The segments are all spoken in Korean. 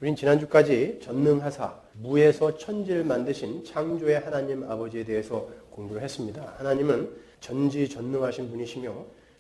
우린 지난주까지 전능하사 무에서 천지를 만드신 창조의 하나님 아버지에 대해서 공부를 했습니다. 하나님은 전지전능하신 분이시며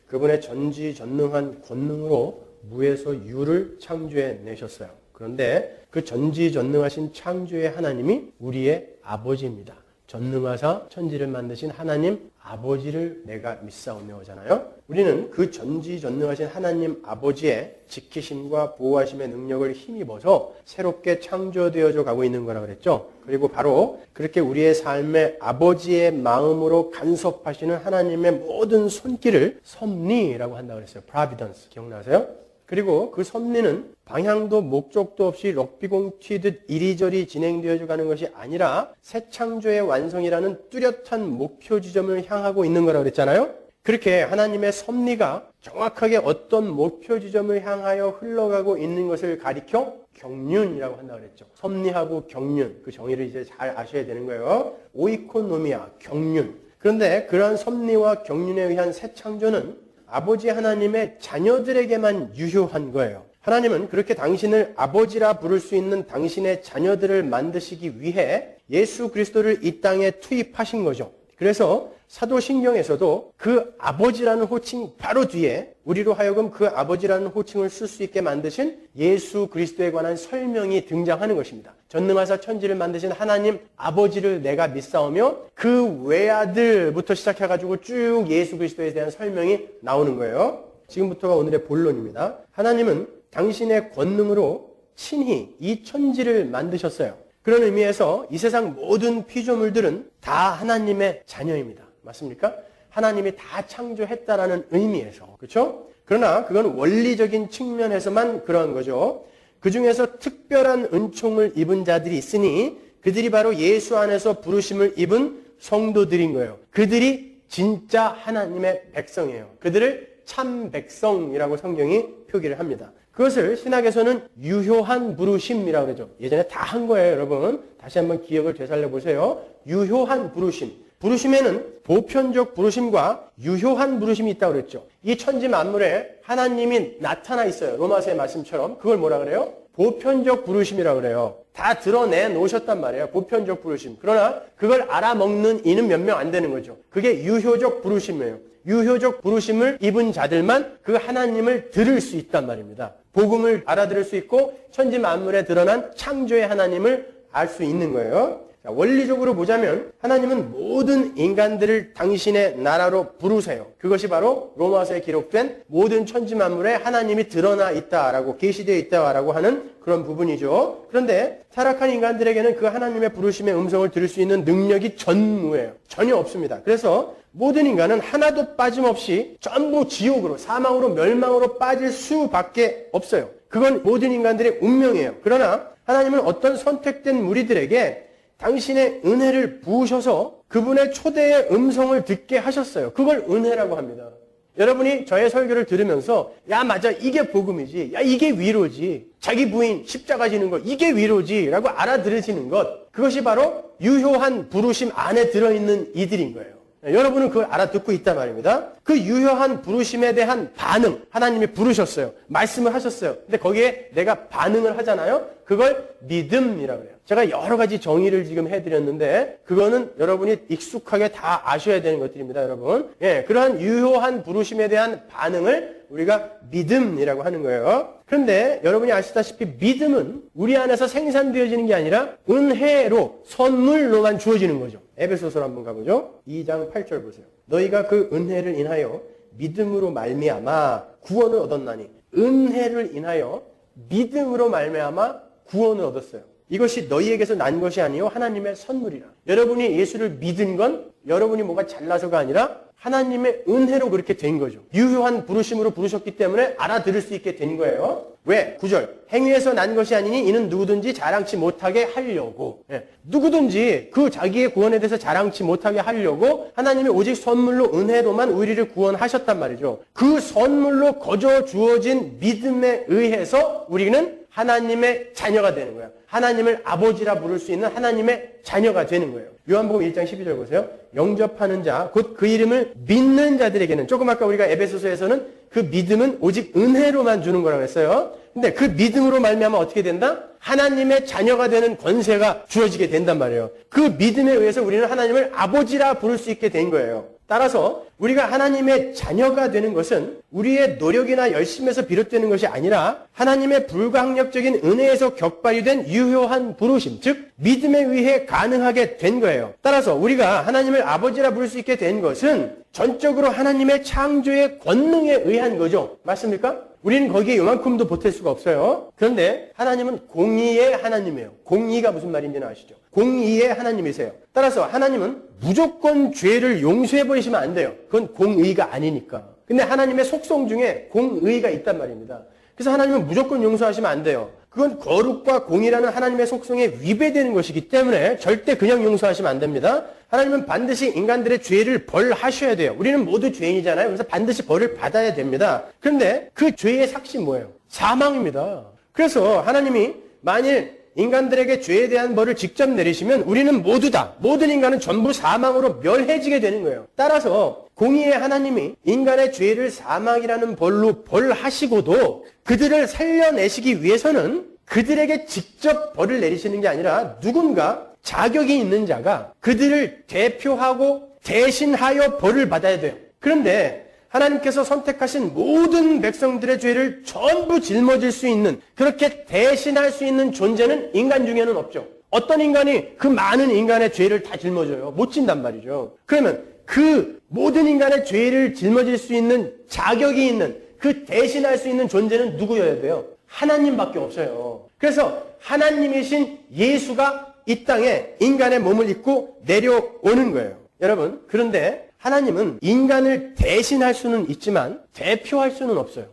그분의 전지전능한 권능으로 무에서 유를 창조해 내셨어요. 그런데 그 전지전능하신 창조의 하나님이 우리의 아버지입니다. 전능하사 천지를 만드신 하나님 아버지를 내가 믿사오며잖아요. 우리는 그 전지전능하신 하나님 아버지의 지키심과 보호하심의 능력을 힘입어서 새롭게 창조되어져 가고 있는 거라 그랬죠. 그리고 바로 그렇게 우리의 삶에 아버지의 마음으로 간섭하시는 하나님의 모든 손길을 섭리라고 한다고 그랬어요. Providence 기억나세요? 그리고 그 섭리는 방향도 목적도 없이 럭비공 튀듯 이리저리 진행되어져 가는 것이 아니라 새 창조의 완성이라는 뚜렷한 목표 지점을 향하고 있는 거라고 그랬잖아요. 그렇게 하나님의 섭리가 정확하게 어떤 목표 지점을 향하여 흘러가고 있는 것을 가리켜 경륜이라고 한다고 그랬죠. 섭리하고 경륜, 그 정의를 이제 잘 아셔야 되는 거예요. 오이코노미아, 경륜. 그런데 그러한 섭리와 경륜에 의한 새 창조는 아버지 하나님의 자녀들에게만 유효한 거예요. 하나님은 그렇게 당신을 아버지라 부를 수 있는 당신의 자녀들을 만드시기 위해 예수 그리스도를 이 땅에 투입하신 거죠. 그래서 사도신경에서도 그 아버지라는 호칭 바로 뒤에 우리로 하여금 그 아버지라는 호칭을 쓸 수 있게 만드신 예수 그리스도에 관한 설명이 등장하는 것입니다. 전능하사 천지를 만드신 하나님 아버지를 내가 믿사오며 그 외아들부터 시작해가지고 쭉 예수 그리스도에 대한 설명이 나오는 거예요. 지금부터가 오늘의 본론입니다. 하나님은 당신의 권능으로 친히 이 천지를 만드셨어요. 그런 의미에서 이 세상 모든 피조물들은 다 하나님의 자녀입니다. 맞습니까? 하나님이 다 창조했다라는 의미에서. 그렇죠? 그러나 그건 원리적인 측면에서만 그러한 거죠. 그 중에서 특별한 은총을 입은 자들이 있으니 그들이 바로 예수 안에서 부르심을 입은 성도들인 거예요. 그들이 진짜 하나님의 백성이에요. 그들을 참 백성이라고 성경이 표기를 합니다. 그것을 신학에서는 유효한 부르심이라고 그러죠. 예전에 다 한 거예요, 여러분. 다시 한번 기억을 되살려 보세요. 유효한 부르심. 부르심에는 보편적 부르심과 유효한 부르심이 있다고 그랬죠. 이 천지 만물에 하나님이 나타나 있어요. 로마서의 말씀처럼. 그걸 뭐라 그래요? 보편적 부르심이라고 그래요. 다 드러내 놓으셨단 말이에요. 보편적 부르심. 그러나 그걸 알아먹는 이는 몇 명 안 되는 거죠. 그게 유효적 부르심이에요. 유효적 부르심을 입은 자들만 그 하나님을 들을 수 있단 말입니다. 복음을 알아들을 수 있고 천지 만물에 드러난 창조의 하나님을 알 수 있는 거예요. 자, 원리적으로 보자면 하나님은 모든 인간들을 당신의 나라로 부르세요. 그것이 바로 로마서에 기록된 모든 천지 만물에 하나님이 드러나 있다라고 계시되어 있다라고 하는 그런 부분이죠. 그런데 타락한 인간들에게는 그 하나님의 부르심의 음성을 들을 수 있는 능력이 전무해요. 전혀 없습니다. 그래서 모든 인간은 하나도 빠짐없이 전부 지옥으로, 사망으로, 멸망으로 빠질 수밖에 없어요. 그건 모든 인간들의 운명이에요. 그러나 하나님은 어떤 선택된 무리들에게 당신의 은혜를 부으셔서 그분의 초대의 음성을 듣게 하셨어요. 그걸 은혜라고 합니다. 여러분이 저의 설교를 들으면서 야 맞아 이게 복음이지, 야 이게 위로지, 자기 부인 십자가 지는 거 이게 위로지 라고 알아들으시는 것, 그것이 바로 유효한 부르심 안에 들어있는 이들인 거예요. 여러분은 그걸 알아듣고 있단 말입니다. 그 유효한 부르심에 대한 반응, 하나님이 부르셨어요. 말씀을 하셨어요. 근데 거기에 내가 반응을 하잖아요. 그걸 믿음이라고 해요. 제가 여러 가지 정의를 지금 해드렸는데 그거는 여러분이 익숙하게 다 아셔야 되는 것들입니다, 여러분. 예, 그러한 유효한 부르심에 대한 반응을 우리가 믿음이라고 하는 거예요. 그런데 여러분이 아시다시피 믿음은 우리 안에서 생산되어지는 게 아니라 은혜로, 선물로만 주어지는 거죠. 에베소서로 한번 가보죠. 2장 8절 보세요. 너희가 그 은혜를 인하여 믿음으로 말미암아 구원을 얻었나니, 은혜를 인하여 믿음으로 말미암아 구원을 얻었어요. 이것이 너희에게서 난 것이 아니요 하나님의 선물이라. 여러분이 예수를 믿은 건 여러분이 뭐가 잘나서가 아니라 하나님의 은혜로 그렇게 된 거죠. 유효한 부르심으로 부르셨기 때문에 알아들을 수 있게 된 거예요. 왜? 9절. 행위에서 난 것이 아니니 이는 누구든지 자랑치 못하게 하려고. 예. 누구든지 그 자기의 구원에 대해서 자랑치 못하게 하려고 하나님이 오직 선물로 은혜로만 우리를 구원하셨단 말이죠. 그 선물로 거저 주어진 믿음에 의해서 우리는 하나님의 자녀가 되는 거야. 하나님을 아버지라 부를 수 있는 하나님의 자녀가 되는 거예요. 요한복음 1장 12절 보세요. 영접하는 자, 곧 그 이름을 믿는 자들에게는, 조금 아까 우리가 에베소서에서는 그 믿음은 오직 은혜로만 주는 거라고 했어요. 근데 그 믿음으로 말미암아 어떻게 된다? 하나님의 자녀가 되는 권세가 주어지게 된단 말이에요. 그 믿음에 의해서 우리는 하나님을 아버지라 부를 수 있게 된 거예요. 따라서 우리가 하나님의 자녀가 되는 것은 우리의 노력이나 열심에서 비롯되는 것이 아니라 하나님의 불가항력적인 은혜에서 격발이 된 유효한 부르심, 즉 믿음에 의해 가능하게 된 거예요. 따라서 우리가 하나님을 아버지라 부를 수 있게 된 것은 전적으로 하나님의 창조의 권능에 의한 거죠. 맞습니까? 우리는 거기에 요만큼도 보탤 수가 없어요. 그런데 하나님은 공의의 하나님이에요. 공의가 무슨 말인지는 아시죠? 공의의 하나님이세요. 따라서 하나님은 무조건 죄를 용서해버리시면 안 돼요. 그건 공의가 아니니까. 근데 하나님의 속성 중에 공의가 있단 말입니다. 그래서 하나님은 무조건 용서하시면 안 돼요. 그건 거룩과 공의라는 하나님의 속성에 위배되는 것이기 때문에 절대 그냥 용서하시면 안 됩니다. 하나님은 반드시 인간들의 죄를 벌하셔야 돼요. 우리는 모두 죄인이잖아요. 그래서 반드시 벌을 받아야 됩니다. 그런데 그 죄의 삭신 뭐예요? 사망입니다. 그래서 하나님이 만일 인간들에게 죄에 대한 벌을 직접 내리시면 우리는 모두 다, 모든 인간은 전부 사망으로 멸해지게 되는 거예요. 따라서 공의의 하나님이 인간의 죄를 사망이라는 벌로 벌하시고도 그들을 살려내시기 위해서는 그들에게 직접 벌을 내리시는 게 아니라 누군가 자격이 있는 자가 그들을 대표하고 대신하여 벌을 받아야 돼요. 그런데 하나님께서 선택하신 모든 백성들의 죄를 전부 짊어질 수 있는, 그렇게 대신할 수 있는 존재는 인간 중에는 없죠. 어떤 인간이 그 많은 인간의 죄를 다 짊어져요? 못 진단 말이죠. 그러면 그 모든 인간의 죄를 짊어질 수 있는 자격이 있는, 그 대신할 수 있는 존재는 누구여야 돼요? 하나님밖에 없어요. 그래서 하나님이신 예수가 이 땅에 인간의 몸을 입고 내려오는 거예요. 여러분, 그런데 하나님은 인간을 대신할 수는 있지만 대표할 수는 없어요.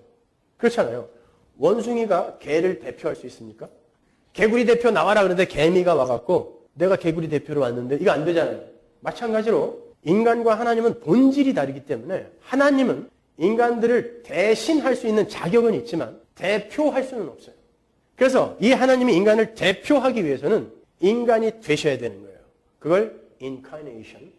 그렇잖아요. 원숭이가 개를 대표할 수 있습니까? 개구리 대표 나와라 그러는데 개미가 와갖고 내가 개구리 대표로 왔는데 이거 안 되잖아요. 마찬가지로 인간과 하나님은 본질이 다르기 때문에 하나님은 인간들을 대신할 수 있는 자격은 있지만 대표할 수는 없어요. 그래서 이 하나님이 인간을 대표하기 위해서는 인간이 되셔야 되는 거예요. 그걸 incarnation,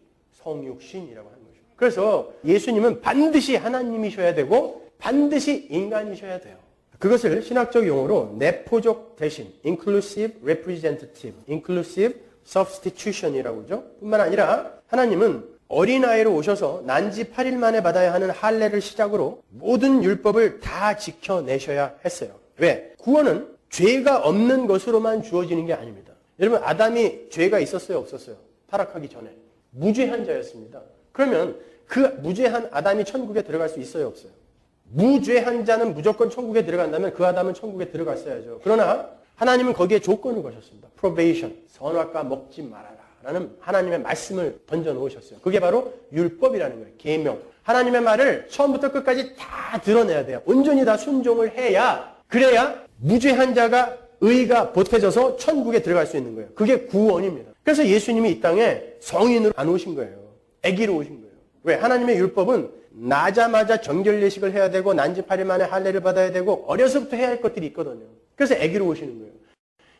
성육신이라고 하는 거죠. 그래서 예수님은 반드시 하나님이셔야 되고 반드시 인간이셔야 돼요. 그것을 신학적 용어로 내포적 대신, inclusive representative, inclusive substitution이라고 하죠. 뿐만 아니라 하나님은 어린아이로 오셔서 난지 8일 만에 받아야 하는 할례를 시작으로 모든 율법을 다 지켜내셔야 했어요. 왜? 구원은 죄가 없는 것으로만 주어지는 게 아닙니다. 여러분, 아담이 죄가 있었어요? 없었어요? 타락하기 전에. 무죄한 자였습니다. 그러면 그 무죄한 아담이 천국에 들어갈 수 있어요? 없어요? 무죄한 자는 무조건 천국에 들어간다면 그 아담은 천국에 들어갔어야죠. 그러나 하나님은 거기에 조건을 거셨습니다. probation, 선악과 먹지 말아라 라는 하나님의 말씀을 던져놓으셨어요. 그게 바로 율법이라는 거예요. 계명. 하나님의 말을 처음부터 끝까지 다 드러내야 돼요. 온전히 다 순종을 해야, 그래야 무죄한 자가 의가 보태져서 천국에 들어갈 수 있는 거예요. 그게 구원입니다. 그래서 예수님이 이 땅에 성인으로 안 오신 거예요. 아기로 오신 거예요. 왜? 하나님의 율법은 나자마자 정결 예식을 해야 되고 난지 8일 만에 할례를 받아야 되고 어려서부터 해야 할 것들이 있거든요. 그래서 아기로 오시는 거예요.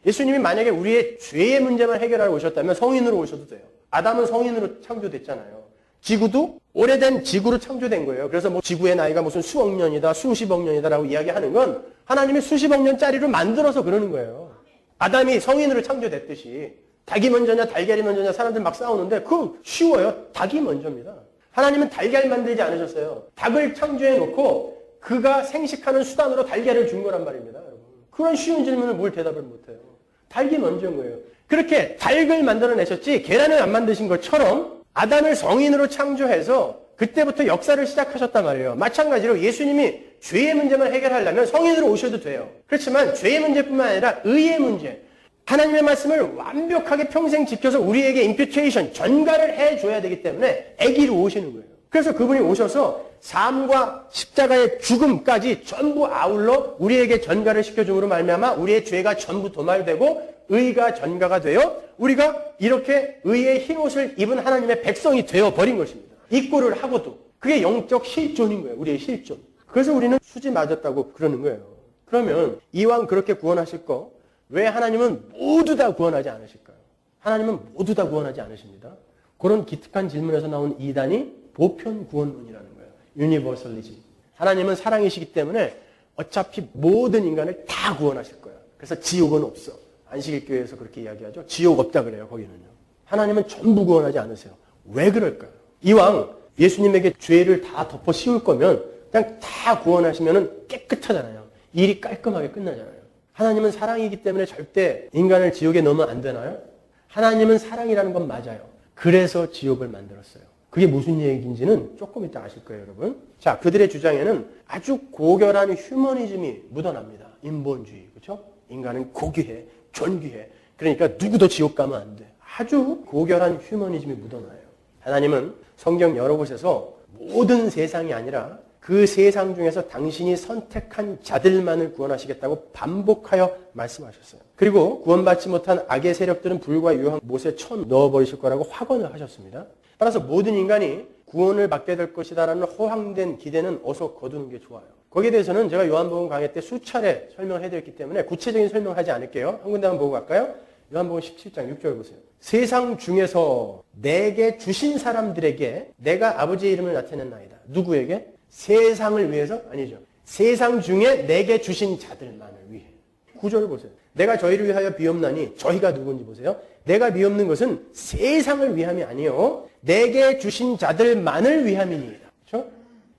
예수님이 만약에 우리의 죄의 문제만 해결하러 오셨다면 성인으로 오셔도 돼요. 아담은 성인으로 창조됐잖아요. 지구도 오래된 지구로 창조된 거예요. 그래서 뭐 지구의 나이가 무슨 수억 년이다, 수십억 년이다라고 이야기하는 건 하나님이 수십억 년짜리로 만들어서 그러는 거예요. 아담이 성인으로 창조됐듯이 닭이 먼저냐 달걀이 먼저냐 사람들 막 싸우는데 그거 쉬워요. 닭이 먼저입니다. 하나님은 달걀 만들지 않으셨어요. 닭을 창조해 놓고 그가 생식하는 수단으로 달걀을 준 거란 말입니다. 여러분. 그런 쉬운 질문을 뭘 대답을 못해요. 닭이 먼저인 거예요. 그렇게 닭을 만들어내셨지 계란을 안 만드신 것처럼 아담을 성인으로 창조해서 그때부터 역사를 시작하셨단 말이에요. 마찬가지로 예수님이 죄의 문제만 해결하려면 성인으로 오셔도 돼요. 그렇지만 죄의 문제뿐만 아니라 의의 문제, 하나님의 말씀을 완벽하게 평생 지켜서 우리에게 임퓨테이션, 전가를 해줘야 되기 때문에 아기로 오시는 거예요. 그래서 그분이 오셔서 삶과 십자가의 죽음까지 전부 아울러 우리에게 전가를 시켜줌으로 말미암아 우리의 죄가 전부 도말되고 의가 전가가 되어 우리가 이렇게 의의 흰옷을 입은 하나님의 백성이 되어버린 것입니다. 입고를 하고도. 그게 영적 실존인 거예요. 우리의 실존. 그래서 우리는 수지 맞았다고 그러는 거예요. 그러면 이왕 그렇게 구원하실 거 왜 하나님은 모두 다 구원하지 않으실까요? 하나님은 모두 다 구원하지 않으십니다. 그런 기특한 질문에서 나온 이단이 보편 구원론이라는 거예요. 유니버설리즘. 하나님은 사랑이시기 때문에 어차피 모든 인간을 다 구원하실 거예요. 그래서 지옥은 없어. 안식일교회에서 그렇게 이야기하죠. 지옥 없다 그래요. 거기는요. 하나님은 전부 구원하지 않으세요. 왜 그럴까요? 이왕 예수님에게 죄를 다 덮어 씌울 거면 그냥 다 구원하시면 깨끗하잖아요. 일이 깔끔하게 끝나잖아요. 하나님은 사랑이기 때문에 절대 인간을 지옥에 넣으면 안 되나요? 하나님은 사랑이라는 건 맞아요. 그래서 지옥을 만들었어요. 그게 무슨 얘기인지는 조금 이따 아실 거예요, 여러분. 자, 그들의 주장에는 아주 고결한 휴머니즘이 묻어납니다. 인본주의, 그렇죠? 인간은 고귀해, 존귀해. 그러니까 누구도 지옥 가면 안 돼. 아주 고결한 휴머니즘이 묻어나요. 하나님은 성경 여러 곳에서 모든 세상이 아니라 그 세상 중에서 당신이 선택한 자들만을 구원하시겠다고 반복하여 말씀하셨어요. 그리고 구원받지 못한 악의 세력들은 불과 유황 못에 쳐 넣어버리실 거라고 확언을 하셨습니다. 따라서 모든 인간이 구원을 받게 될 것이다라는 허황된 기대는 어서 거두는 게 좋아요. 거기에 대해서는 제가 요한복음 강의 때 수차례 설명을 해드렸기 때문에 구체적인 설명을 하지 않을게요. 한 군데 한번 보고 갈까요? 요한복음 17장 6절 보세요. 세상 중에서 내게 주신 사람들에게 내가 아버지의 이름을 나타냈나이다. 누구에게? 세상을 위해서? 아니죠. 세상 중에 내게 주신 자들만을 위해. 구절을 보세요. 내가 저희를 위하여 비옵나니 저희가 누군지 보세요. 내가 비옵는 것은 세상을 위함이 아니요 내게 주신 자들만을 위함이니이다. 그렇죠?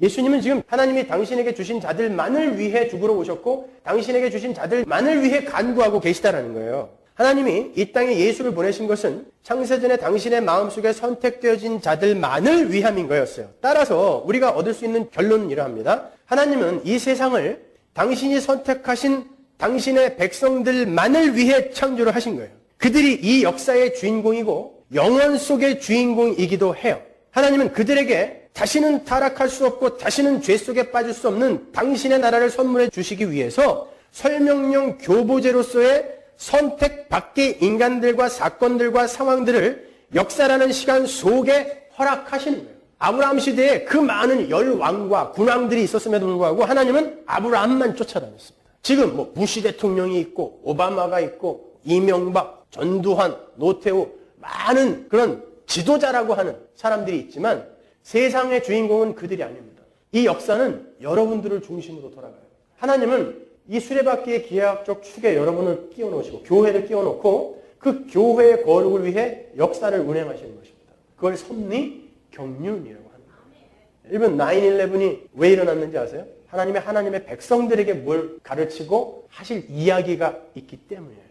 예수님은 지금 하나님이 당신에게 주신 자들만을 위해 죽으러 오셨고 당신에게 주신 자들만을 위해 간구하고 계시다라는 거예요. 하나님이 이 땅에 예수를 보내신 것은 창세전에 당신의 마음속에 선택되어진 자들만을 위함인 거였어요. 따라서 우리가 얻을 수 있는 결론은 이러합니다. 하나님은 이 세상을 당신이 선택하신 당신의 백성들만을 위해 창조를 하신 거예요. 그들이 이 역사의 주인공이고 영원 속의 주인공이기도 해요. 하나님은 그들에게 다시는 타락할 수 없고 다시는 죄 속에 빠질 수 없는 당신의 나라를 선물해 주시기 위해서 설명령 교보제로서의 선택 밖의 인간들과 사건들과 상황들을 역사라는 시간 속에 허락하시는 거예요. 아브라함 시대에 그 많은 열왕과 군왕들이 있었음에도 불구하고 하나님은 아브라함만 쫓아다녔습니다. 지금 뭐 부시 대통령이 있고 오바마가 있고 이명박, 전두환, 노태우 많은 그런 지도자라고 하는 사람들이 있지만 세상의 주인공은 그들이 아닙니다. 이 역사는 여러분들을 중심으로 돌아가요. 하나님은 이 수레바퀴의 기하학적 축에 여러분을 끼워놓으시고 교회를 끼워놓고 그 교회의 거룩을 위해 역사를 운행하시는 것입니다. 그걸 섭리 경륜이라고 하는 거예요. 일본 9/11이 왜 일어났는지 아세요? 하나님의 백성들에게 뭘 가르치고 하실 이야기가 있기 때문이에요.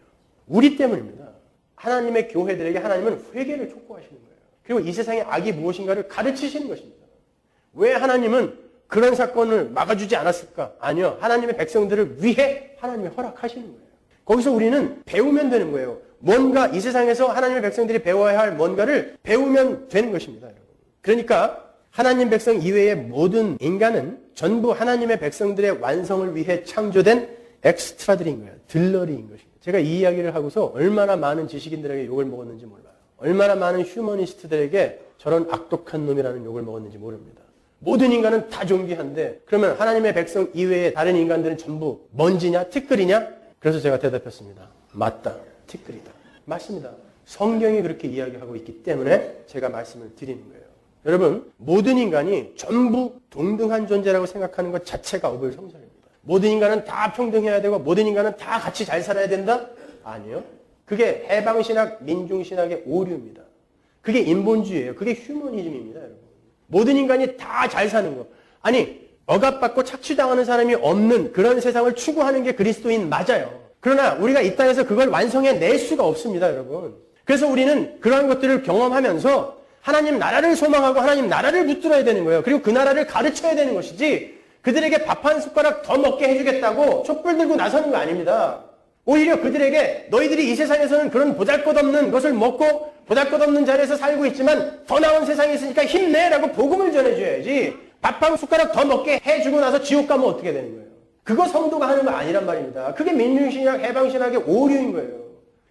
우리 때문입니다. 하나님의 교회들에게 하나님은 회개를 촉구하시는 거예요. 그리고 이 세상의 악이 무엇인가를 가르치시는 것입니다. 왜 하나님은 그런 사건을 막아주지 않았을까? 아니요. 하나님의 백성들을 위해 하나님이 허락하시는 거예요. 거기서 우리는 배우면 되는 거예요. 뭔가 이 세상에서 하나님의 백성들이 배워야 할 뭔가를 배우면 되는 것입니다. 여러분. 그러니까 하나님 백성 이외의 모든 인간은 전부 하나님의 백성들의 완성을 위해 창조된 엑스트라들인 거예요. 들러리인 것입니다. 제가 이 이야기를 하고서 얼마나 많은 지식인들에게 욕을 먹었는지 몰라요. 얼마나 많은 휴머니스트들에게 저런 악독한 놈이라는 욕을 먹었는지 모릅니다. 모든 인간은 다 존귀한데 그러면 하나님의 백성 이외의 다른 인간들은 전부 먼지냐 티끌이냐? 그래서 제가 대답했습니다. 맞다. 티끌이다. 맞습니다. 성경이 그렇게 이야기하고 있기 때문에 제가 말씀을 드리는 거예요. 여러분 모든 인간이 전부 동등한 존재라고 생각하는 것 자체가 어불성설입니다. 모든 인간은 다 평등해야 되고 모든 인간은 다 같이 잘 살아야 된다? 아니요. 그게 해방신학, 민중신학의 오류입니다. 그게 인본주의예요. 그게 휴머니즘입니다. 여러분. 모든 인간이 다 잘 사는 거. 아니 억압받고 착취당하는 사람이 없는 그런 세상을 추구하는 게 그리스도인 맞아요. 그러나 우리가 이 땅에서 그걸 완성해낼 수가 없습니다. 여러분. 그래서 우리는 그러한 것들을 경험하면서 하나님 나라를 소망하고 하나님 나라를 붙들어야 되는 거예요. 그리고 그 나라를 가르쳐야 되는 것이지 그들에게 밥 한 숟가락 더 먹게 해주겠다고 촛불 들고 나서는 거 아닙니다. 오히려 그들에게 너희들이 이 세상에서는 그런 보잘것없는 것을 먹고 보잘것없는 자리에서 살고 있지만 더 나은 세상이 있으니까 힘내라고 복음을 전해줘야지 밥 한 숟가락 더 먹게 해주고 나서 지옥 가면 어떻게 되는 거예요? 그거 성도가 하는 거 아니란 말입니다. 그게 민중신학, 해방신학의 오류인 거예요.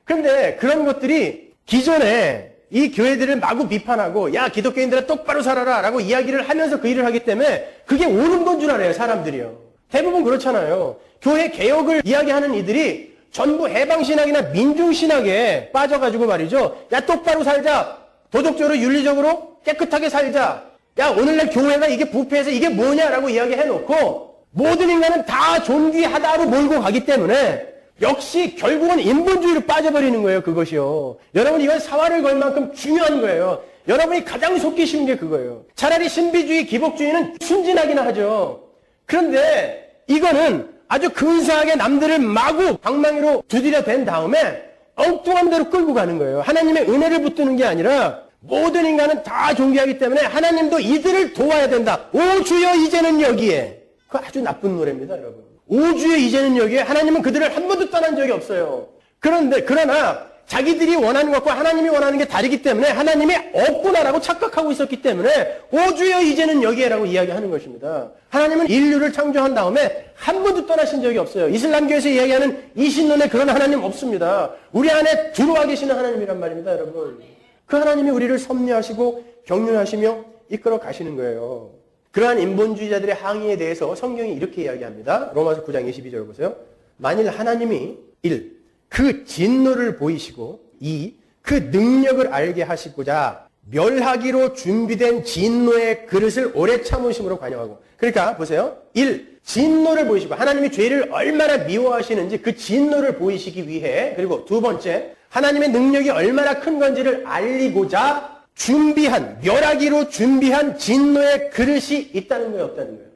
그런데 그런 것들이 기존에 이 교회들을 마구 비판하고 야 기독교인들아 똑바로 살아라 라고 이야기를 하면서 그 일을 하기 때문에 그게 옳은 건 줄 알아요. 사람들이요. 대부분 그렇잖아요. 교회 개혁을 이야기하는 이들이 전부 해방신학이나 민중신학에 빠져가지고 말이죠. 야, 똑바로 살자. 도덕적으로 윤리적으로 깨끗하게 살자. 야, 오늘날 교회가 이게 부패해서 이게 뭐냐라고 이야기해놓고 모든 인간은 다 존귀하다로 몰고 가기 때문에 역시 결국은 인본주의로 빠져버리는 거예요. 그것이요. 여러분, 이건 사활을 걸 만큼 중요한 거예요. 여러분이 가장 속기 쉬운 게 그거예요. 차라리 신비주의, 기복주의는 순진하기나 하죠. 그런데 이거는 아주 근사하게 남들을 마구 방망이로 두드려 댄 다음에 엉뚱한 대로 끌고 가는 거예요. 하나님의 은혜를 붙드는 게 아니라 모든 인간은 다 존귀하기 때문에 하나님도 이들을 도와야 된다. 오 주여 이제는 여기에. 그거 아주 나쁜 노래입니다, 여러분. 오 주여 이제는 여기에. 하나님은 그들을 한 번도 떠난 적이 없어요. 그러나 자기들이 원하는 것과 하나님이 원하는 게 다르기 때문에 하나님이 없구나라고 착각하고 있었기 때문에 오 주여 이제는 여기에라고 이야기하는 것입니다. 하나님은 인류를 창조한 다음에 한 번도 떠나신 적이 없어요. 이슬람교에서 이야기하는 이신론에 그런 하나님 없습니다. 우리 안에 들어와 계시는 하나님이란 말입니다, 여러분. 그 하나님이 우리를 섭리하시고 격려하시며 이끌어 가시는 거예요. 그러한 인본주의자들의 항의에 대해서 성경이 이렇게 이야기합니다. 로마서 9장 22절 보세요. 만일 하나님이 1. 그 진노를 보이시고 2. 그 능력을 알게 하시고자 멸하기로 준비된 진노의 그릇을 오래 참으심으로 관용하고. 그러니까 보세요. 1. 진노를 보이시고 하나님이 죄를 얼마나 미워하시는지 그 진노를 보이시기 위해, 그리고 두 번째 하나님의 능력이 얼마나 큰 건지를 알리고자 준비한, 멸하기로 준비한 진노의 그릇이 있다는 거예요, 없다는 거예요?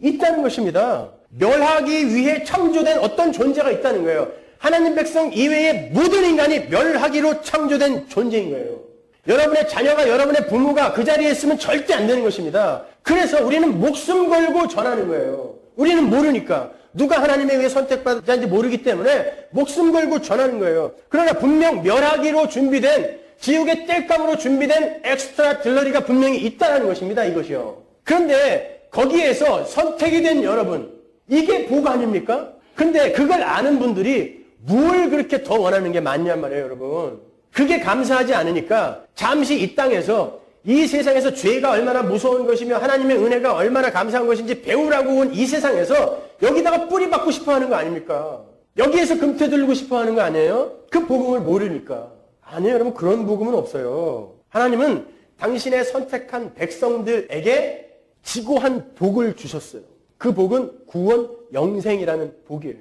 있다는 것입니다. 멸하기 위해 창조된 어떤 존재가 있다는 거예요. 하나님 백성 이외의 모든 인간이 멸하기로 창조된 존재인 거예요. 여러분의 자녀가, 여러분의 부모가 그 자리에 있으면 절대 안 되는 것입니다. 그래서 우리는 목숨 걸고 전하는 거예요. 우리는 모르니까. 누가 하나님에 의해 선택받았는지 모르기 때문에 목숨 걸고 전하는 거예요. 그러나 분명 멸하기로 준비된, 지옥의 땔감으로 준비된 엑스트라 딜러리가 분명히 있다는 것입니다. 이것이요. 그런데 거기에서 선택이 된 여러분, 이게 복 아닙니까? 근데 그걸 아는 분들이 뭘 그렇게 더 원하는 게 많냔 말이에요, 여러분. 그게 감사하지 않으니까 잠시 이 땅에서, 이 세상에서 죄가 얼마나 무서운 것이며 하나님의 은혜가 얼마나 감사한 것인지 배우라고 온 이 세상에서 여기다가 뿌리 박고 싶어 하는 거 아닙니까? 여기에서 금태 들고 싶어 하는 거 아니에요? 그 복음을 모르니까. 아니에요, 여러분. 그런 복음은 없어요. 하나님은 당신의 선택한 백성들에게 지고한 복을 주셨어요. 그 복은 구원, 영생이라는 복이에요.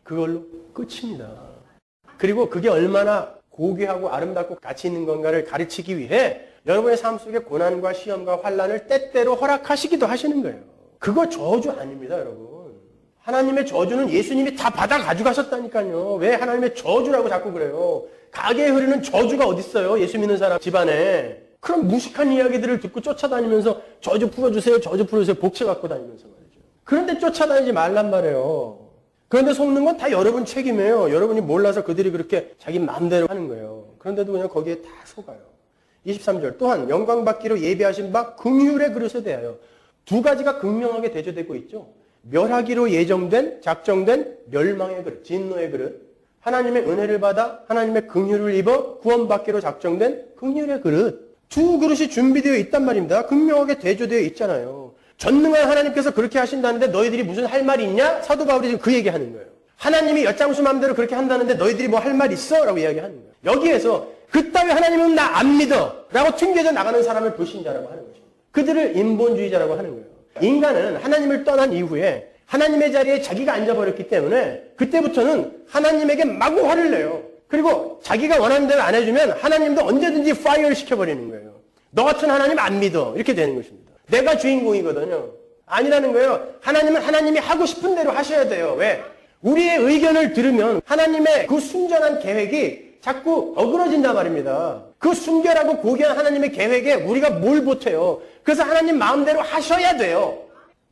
그걸로 끝입니다. 그리고 그게 얼마나 고귀하고 아름답고 가치 있는 건가를 가르치기 위해 여러분의 삶 속에 고난과 시험과 환난을 때때로 허락하시기도 하시는 거예요. 그거 저주 아닙니다, 여러분. 하나님의 저주는 예수님이 다 받아 가져가셨다니까요. 왜 하나님의 저주라고 자꾸 그래요? 가게에 흐르는 저주가 어딨어요? 예수 믿는 사람 집안에. 그런 무식한 이야기들을 듣고 쫓아다니면서 저주 풀어주세요, 저주 풀어주세요, 복채 갖고 다니면서 말이죠. 그런데 쫓아다니지 말란 말이에요. 그런데 속는 건 다 여러분 책임이에요. 여러분이 몰라서 그들이 그렇게 자기 마음대로 하는 거예요. 그런데도 그냥 거기에 다 속아요. 23절 또한 영광받기로 예비하신 바 긍휼의 그릇에 대하여 두 가지가 극명하게 대조되고 있죠. 멸하기로 예정된, 작정된 멸망의 그릇, 진노의 그릇. 하나님의 은혜를 받아 하나님의 긍휼을 입어 구원받기로 작정된 긍휼의 그릇. 두 그릇이 준비되어 있단 말입니다. 극명하게 대조되어 있잖아요. 전능한 하나님께서 그렇게 하신다는데 너희들이 무슨 할 말이 있냐? 사도 바울이 지금 그 얘기하는 거예요. 하나님이 엿장수 마음대로 그렇게 한다는데 너희들이 뭐 할 말 있어? 라고 이야기하는 거예요. 여기에서 그따위 하나님은 나 안 믿어 라고 튕겨져 나가는 사람을 불신자라고 하는 것입니다. 그들을 인본주의자라고 하는 거예요. 인간은 하나님을 떠난 이후에 하나님의 자리에 자기가 앉아버렸기 때문에 그때부터는 하나님에게 마구 화를 내요. 그리고 자기가 원하는 대로 안 해주면 하나님도 언제든지 파이어를 시켜버리는 거예요. 너 같은 하나님 안 믿어. 이렇게 되는 것입니다. 내가 주인공이거든요. 아니라는 거예요. 하나님은 하나님이 하고 싶은 대로 하셔야 돼요. 왜? 우리의 의견을 들으면 하나님의 그 순전한 계획이 자꾸 어그러진단 말입니다. 그 순결하고 고귀한 하나님의 계획에 우리가 뭘 못해요. 그래서 하나님 마음대로 하셔야 돼요.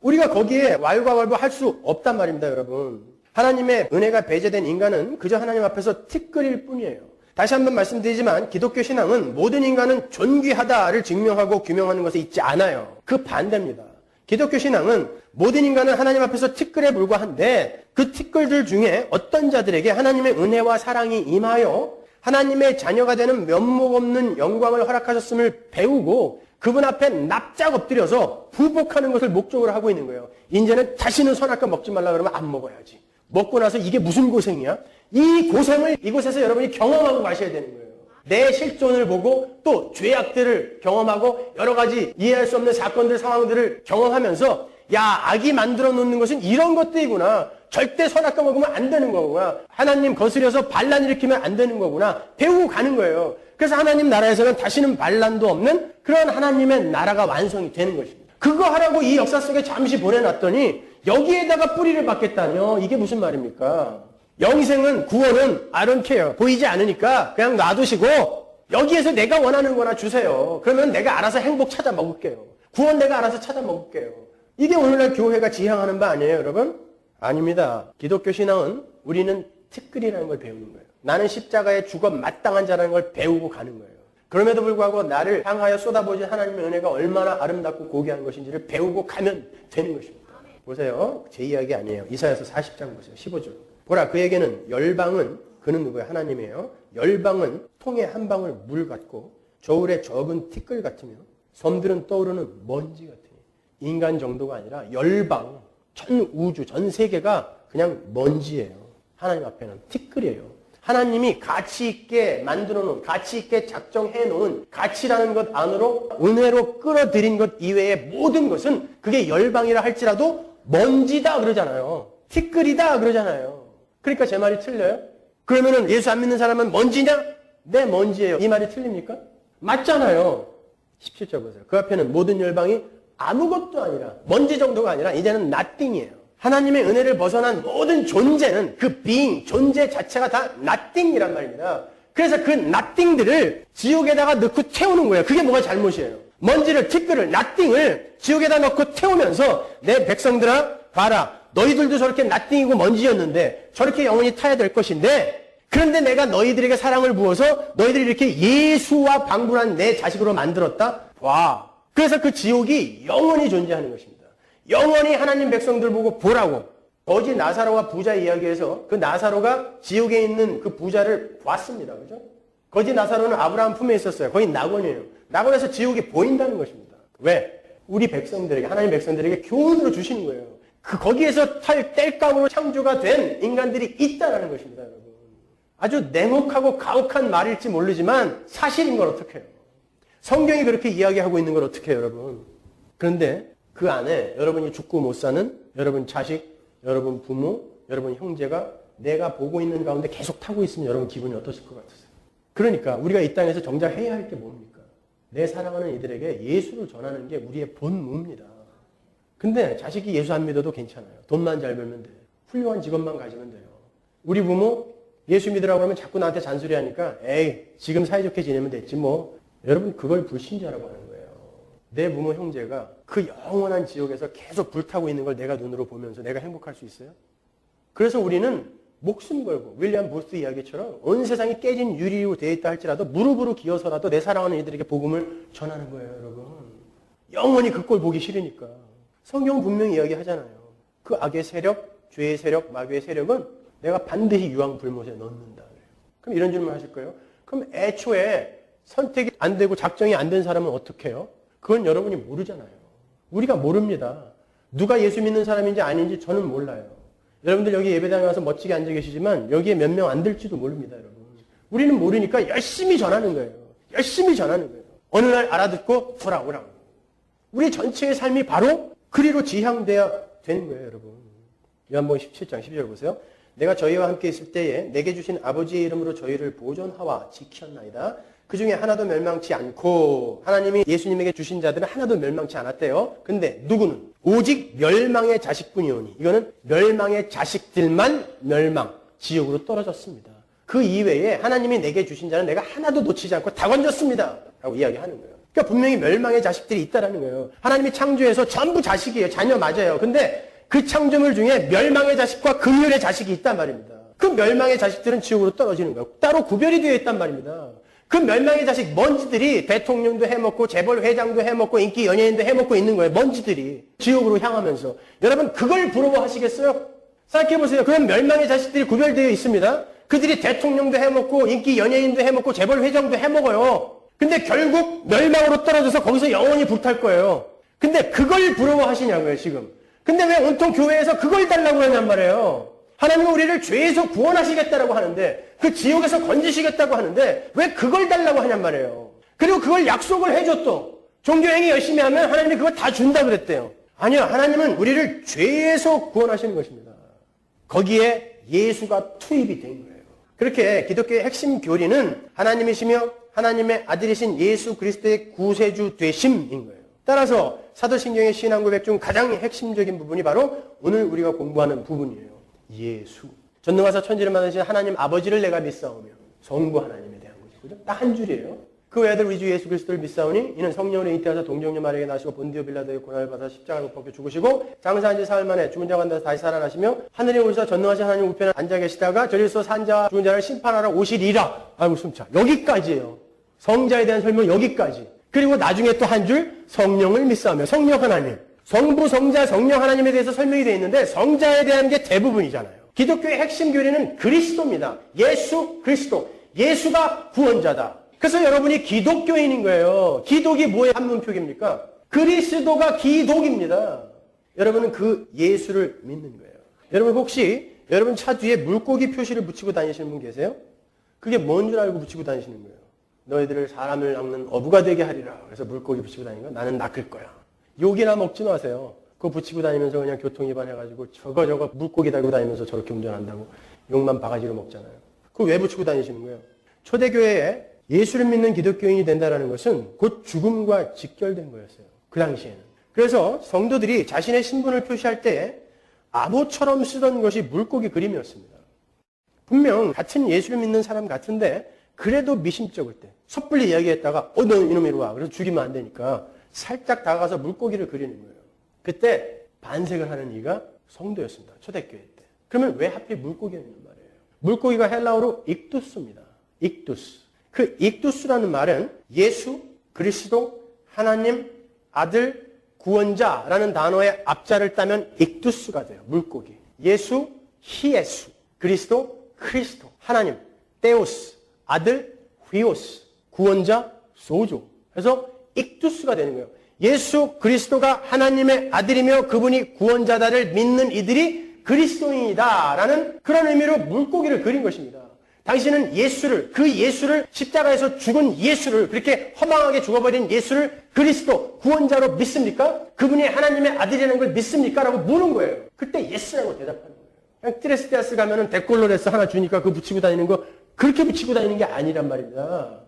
우리가 거기에 왈가왈부할 수 없단 말입니다, 여러분. 하나님의 은혜가 배제된 인간은 그저 하나님 앞에서 티끌일 뿐이에요. 다시 한번 말씀드리지만 기독교 신앙은 모든 인간은 존귀하다를 증명하고 규명하는 것에 있지 않아요. 그 반대입니다. 기독교 신앙은 모든 인간은 하나님 앞에서 티끌에 불과한데 그 티끌들 중에 어떤 자들에게 하나님의 은혜와 사랑이 임하여 하나님의 자녀가 되는 면목 없는 영광을 허락하셨음을 배우고 그분 앞에 납작 엎드려서 부복하는 것을 목적으로 하고 있는 거예요. 이제는 다시는 선악과 먹지 말라 그러면 안 먹어야지. 먹고 나서 이게 무슨 고생이야? 이 고생을 이곳에서 여러분이 경험하고 가셔야 되는 거예요. 내 실존을 보고 또 죄악들을 경험하고 여러 가지 이해할 수 없는 사건들, 상황들을 경험하면서 야, 악이 만들어 놓는 것은 이런 것들이구나. 절대 선악과 먹으면 안 되는 거구나. 하나님 거스려서 반란 일으키면 안 되는 거구나. 배우고 가는 거예요. 그래서 하나님 나라에서는 다시는 반란도 없는 그런 하나님의 나라가 완성이 되는 것입니다. 그거 하라고 이 역사 속에 잠시 보내놨더니 여기에다가 뿌리를 박겠다뇨. 이게 무슨 말입니까? 영생은, 구원은 I don't care. 보이지 않으니까 그냥 놔두시고 여기에서 내가 원하는 거나 주세요. 그러면 내가 알아서 행복 찾아 먹을게요. 구원 내가 알아서 찾아 먹을게요. 이게 오늘날 교회가 지향하는 바 아니에요, 여러분? 아닙니다. 기독교 신앙은 우리는 티끌이라는 걸 배우는 거예요. 나는 십자가에 죽어 마땅한 자라는 걸 배우고 가는 거예요. 그럼에도 불구하고 나를 향하여 쏟아부어진 하나님의 은혜가 얼마나 아름답고 고귀한 것인지를 배우고 가면 되는 것입니다. 보세요. 제 이야기 아니에요. 이사야서 40장 보세요. 15절. 보라, 그에게는 열방은, 그는 누구예요? 하나님이에요. 열방은 통에 한 방울 물 같고 저울에 적은 티끌 같으며 섬들은 떠오르는 먼지 같으니. 인간 정도가 아니라 열방, 전 우주, 전 세계가 그냥 먼지예요. 하나님 앞에는 티끌이에요. 하나님이 가치 있게 만들어 놓은, 가치 있게 작정해 놓은 가치라는 것 안으로 은혜로 끌어들인 것 이외의 모든 것은 그게 열방이라 할지라도 먼지다 그러잖아요. 티끌이다 그러잖아요. 그러니까 제 말이 틀려요? 그러면은 예수 안 믿는 사람은 먼지냐? 네, 먼지예요. 이 말이 틀립니까? 맞잖아요. 17절 보세요. 그 앞에는 모든 열방이 아무것도 아니라, 먼지 정도가 아니라 이제는 nothing이에요. 하나님의 은혜를 벗어난 모든 존재는 그 being, 존재 자체가 다 nothing이란 말입니다. 그래서 그 nothing들을 지옥에다가 넣고 태우는 거예요. 그게 뭐가 잘못이에요? 먼지를, 티끌을, nothing을 지옥에다 넣고 태우면서 내 백성들아 봐라. 너희들도 저렇게 nothing이고 먼지였는데 저렇게 영원히 타야 될 것인데 그런데 내가 너희들에게 사랑을 부어서 너희들이 이렇게 예수와 방불한 내 자식으로 만들었다? 와. 그래서 그 지옥이 영원히 존재하는 것입니다. 영원히 하나님 백성들 보고 보라고. 거지 나사로와 부자 이야기에서 그 나사로가 지옥에 있는 그 부자를 봤습니다. 그죠? 거지 나사로는 아브라함 품에 있었어요. 거기 낙원이에요. 낙원에서 지옥이 보인다는 것입니다. 왜? 우리 백성들에게, 하나님 백성들에게 교훈으로 주시는 거예요. 거기에서 뗄감으로 창조가 된 인간들이 있다는 것입니다, 여러분. 아주 냉혹하고 가혹한 말일지 모르지만 사실인 걸 어떡해요? 성경이 그렇게 이야기하고 있는 걸 어떻게 해요, 여러분? 그런데 그 안에 여러분이 죽고 못 사는 여러분 자식, 여러분 부모, 여러분 형제가 내가 보고 있는 가운데 계속 타고 있으면 여러분 기분이 어떠실 것 같으세요? 그러니까 우리가 이 땅에서 정작 해야 할 게 뭡니까? 내 사랑하는 이들에게 예수를 전하는 게 우리의 본무입니다. 근데 자식이 예수 안 믿어도 괜찮아요. 돈만 잘 벌면 돼요. 훌륭한 직업만 가지면 돼요. 우리 부모 예수 믿으라고 하면 자꾸 나한테 잔소리하니까 에이 지금 사이좋게 지내면 됐지 뭐. 여러분 그걸 불신자라고 하는 거예요. 내 부모 형제가 그 영원한 지옥에서 계속 불타고 있는 걸 내가 눈으로 보면서 내가 행복할 수 있어요? 그래서 우리는 목숨 걸고 윌리엄 보스 이야기처럼 온 세상이 깨진 유리로 되어 있다 할지라도 무릎으로 기어서라도 내 사랑하는 이들에게 복음을 전하는 거예요, 여러분. 영원히 그 꼴 보기 싫으니까. 성경은 분명히 이야기하잖아요. 그 악의 세력, 죄의 세력, 마귀의 세력은 내가 반드시 유황불못에 넣는다. 그럼 이런 질문 하실 거예요. 그럼 애초에 선택이 안 되고 작정이 안 된 사람은 어떻게 해요? 그건 여러분이 모르잖아요. 우리가 모릅니다. 누가 예수 믿는 사람인지 아닌지 저는 몰라요. 여러분들 여기 예배당에 와서 멋지게 앉아 계시지만 여기에 몇 명 안 될지도 모릅니다, 여러분. 우리는 모르니까 열심히 전하는 거예요. 열심히 전하는 거예요. 어느 날 알아듣고 돌아오라고. 우리 전체의 삶이 바로 그리로 지향돼야 되는 거예요, 여러분. 요한복음 17장 12절 보세요. 내가 저희와 함께 있을 때에 내게 주신 아버지의 이름으로 저희를 보존하와 지켰나이다. 그 중에 하나도 멸망치 않고 하나님이 예수님에게 주신 자들은 하나도 멸망치 않았대요. 근데 누구는? 오직 멸망의 자식뿐이오니. 이거는 멸망의 자식들만 멸망, 지옥으로 떨어졌습니다. 그 이외에 하나님이 내게 주신 자는 내가 하나도 놓치지 않고 다 건졌습니다. 라고 이야기하는 거예요. 그러니까 분명히 멸망의 자식들이 있다라는 거예요. 하나님이 창조해서 전부 자식이에요. 자녀 맞아요. 근데 그 창조물 중에 멸망의 자식과 긍휼의 자식이 있단 말입니다. 그 멸망의 자식들은 지옥으로 떨어지는 거예요. 따로 구별이 되어 있단 말입니다. 그 멸망의 자식 먼지들이 대통령도 해먹고 재벌 회장도 해먹고 인기 연예인도 해먹고 있는 거예요. 먼지들이 지옥으로 향하면서. 여러분 그걸 부러워하시겠어요? 생각해보세요. 그런 멸망의 자식들이 구별되어 있습니다. 그들이 대통령도 해먹고 인기 연예인도 해먹고 재벌 회장도 해먹어요. 근데 결국 멸망으로 떨어져서 거기서 영원히 불탈 거예요. 근데 그걸 부러워하시냐고요, 지금. 근데 왜 온통 교회에서 그걸 달라고 하냔 말이에요. 하나님은 우리를 죄에서 구원하시겠다라고 하는데, 그 지옥에서 건지시겠다고 하는데 왜 그걸 달라고 하냔 말이에요. 그리고 그걸 약속을 해줬또. 종교행위 열심히 하면 하나님이 그거 다 준다 그랬대요. 아니요, 하나님은 우리를 죄에서 구원하시는 것입니다. 거기에 예수가 투입이 된 거예요. 그렇게 기독교의 핵심 교리는 하나님이시며 하나님의 아들이신 예수 그리스도의 구세주 되심인 거예요. 따라서 사도신경의 신앙 고백 중 가장 핵심적인 부분이 바로 오늘 우리가 공부하는 부분이에요. 예수. 전능하사 천지를 만드신 하나님 아버지를 내가 믿사오며 성부 하나님에 대한 거죠. 그죠? 딱 한 줄이에요. 그 외아들 우리 주 예수 그리스도를 믿사오니 이는 성령으로 잉태하사 동정녀 마리아에게 나시고 본디오 빌라도의 고난을 받아 십자가를 못 박혀 죽으시고 장사한 지 사흘 만에 죽은 자 가운데서 다시 살아나시며 하늘에 오셔서 전능하신 하나님 우편에 앉아 계시다가 저리서 산 자와 죽은 자를 심판하러 오시리라. 아이고 숨차. 여기까지예요. 성자에 대한 설명 여기까지. 그리고 나중에 또 한 줄 성령을 믿사오며 성령 하나님. 성부, 성자, 성령 하나님에 대해서 설명이 되어 있는데 성자에 대한 게 대부분이잖아요. 기독교의 핵심 교리는 그리스도입니다. 예수 그리스도. 예수가 구원자다. 그래서 여러분이 기독교인인 거예요. 기독이 뭐의 한문표기입니까? 그리스도가 기독입니다. 여러분은 그 예수를 믿는 거예요. 여러분 혹시 여러분 차 뒤에 물고기 표시를 붙이고 다니시는 분 계세요? 그게 뭔 줄 알고 붙이고 다니시는 거예요. 너희들을 사람을 낚는 어부가 되게 하리라. 그래서 물고기 붙이고 다니는 거 나는 낚을 거야. 욕이나 먹지 마세요. 그거 붙이고 다니면서 그냥 교통위반해가지고 저거 물고기 달고 다니면서 저렇게 운전한다고 욕만 바가지로 먹잖아요. 그거 왜 붙이고 다니시는 거예요? 초대교회에 예수를 믿는 기독교인이 된다는 것은 곧 죽음과 직결된 거였어요. 그 당시에는. 그래서 성도들이 자신의 신분을 표시할 때 암호처럼 쓰던 것이 물고기 그림이었습니다. 분명 같은 예수를 믿는 사람 같은데 그래도 미심쩍을 때 섣불리 이야기했다가 너 이놈 이리 와. 그래서 죽이면 안 되니까 살짝 다가가서 물고기를 그리는 거예요. 그때 반색을 하는 이가 성도였습니다. 초대교회 때. 그러면 왜 하필 물고기였냔 말이에요. 물고기가 헬라어로 익두스입니다. 익두스. 그 익두스라는 말은 예수, 그리스도, 하나님, 아들, 구원자라는 단어의 앞자를 따면 익두스가 돼요. 물고기. 예수, 히예수. 그리스도, 크리스토. 하나님, 테오스. 아들, 휘오스. 구원자, 소조. 그래서 익두스가 되는 거예요. 예수 그리스도가 하나님의 아들이며 그분이 구원자다를 믿는 이들이 그리스도인이다라는 그런 의미로 물고기를 그린 것입니다. 당신은 그 예수를 십자가에서 죽은 예수를 그렇게 허망하게 죽어버린 예수를 그리스도 구원자로 믿습니까? 그분이 하나님의 아들이라는 걸 믿습니까? 라고 물은 거예요. 그때 예스라고 대답하는 거예요. 그냥 트레스테아스 가면은 데콜로레스 하나 주니까 그거 붙이고 다니는 거 그렇게 붙이고 다니는 게 아니란 말입니다.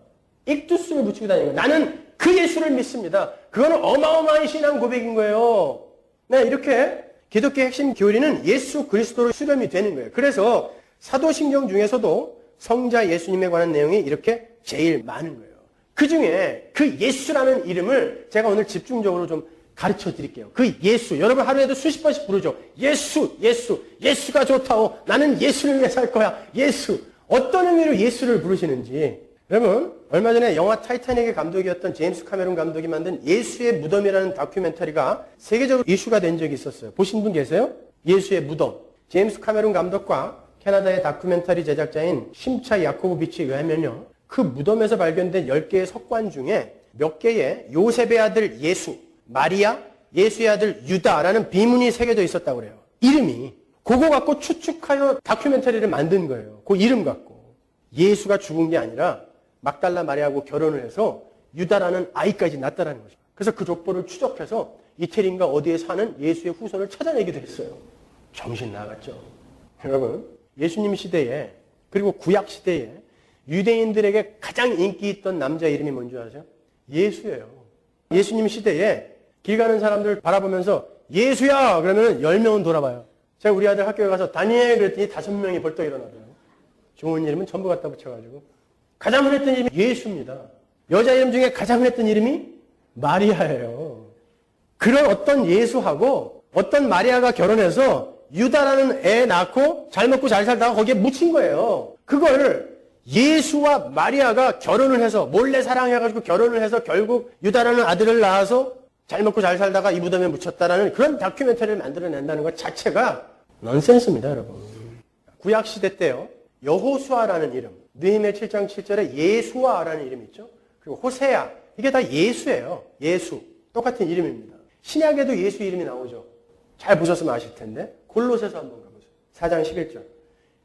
익두스를 붙이고 다니는 거예요. 나는 그 예수를 믿습니다. 그거는 어마어마한 신앙 고백인 거예요. 네, 이렇게 기독교의 핵심 교리는 예수 그리스도로 수렴이 되는 거예요. 그래서 사도신경 중에서도 성자 예수님에 관한 내용이 이렇게 제일 많은 거예요. 그 중에 그 예수라는 이름을 제가 오늘 집중적으로 좀 가르쳐 드릴게요. 그 예수, 여러분 하루에도 수십 번씩 부르죠. 예수, 예수, 예수가 좋다오. 나는 예수를 위해 살 거야. 예수. 어떤 의미로 예수를 부르시는지. 여러분, 얼마 전에 영화 타이타닉의 감독이었던 제임스 카메론 감독이 만든 예수의 무덤이라는 다큐멘터리가 세계적으로 이슈가 된 적이 있었어요. 보신 분 계세요? 예수의 무덤. 제임스 카메론 감독과 캐나다의 다큐멘터리 제작자인 심차 야코보비치에 의하면요. 그 무덤에서 발견된 10개의 석관 중에 몇 개의 요셉의 아들 예수, 마리아, 예수의 아들 유다라는 비문이 새겨져 있었다고 그래요. 이름이. 그거 갖고 추측하여 다큐멘터리를 만든 거예요. 그 이름 갖고. 예수가 죽은 게 아니라 막달라 마리아하고 결혼을 해서 유다라는 아이까지 낳았다는 거죠. 그래서 그 족보를 추적해서 이태리인가 어디에 사는 예수의 후손을 찾아내기도 했어요. 정신 나갔죠. 여러분, 예수님 시대에 그리고 구약 시대에 유대인들에게 가장 인기 있던 남자 이름이 뭔지 아세요? 예수예요. 예수님 시대에 길 가는 사람들 바라보면서 예수야! 그러면 10명은 돌아봐요. 제가 우리 아들 학교에 가서 다니엘 그랬더니 5명이 벌떡 일어나더라고요. 좋은 이름은 전부 갖다 붙여가지고. 가장 흔했던 이름이 예수입니다. 여자 이름 중에 가장 흔했던 이름이 마리아예요. 그런 어떤 예수하고 어떤 마리아가 결혼해서 유다라는 애 낳고 잘 먹고 잘 살다가 거기에 묻힌 거예요. 그걸 예수와 마리아가 결혼을 해서 몰래 사랑해가지고 결혼을 해서 결국 유다라는 아들을 낳아서 잘 먹고 잘 살다가 이 무덤에 묻혔다라는 그런 다큐멘터리를 만들어낸다는 것 자체가 넌센스입니다, 여러분. 구약시대 때요. 여호수아라는 이름, 느헤미야 7장 7절에 예수아라는 이름이 있죠. 그리고 호세아, 이게 다 예수예요. 예수. 똑같은 이름입니다. 신약에도 예수 이름이 나오죠. 잘 보셨으면 아실 텐데. 골로새서 한번 가보세요. 4장 11절.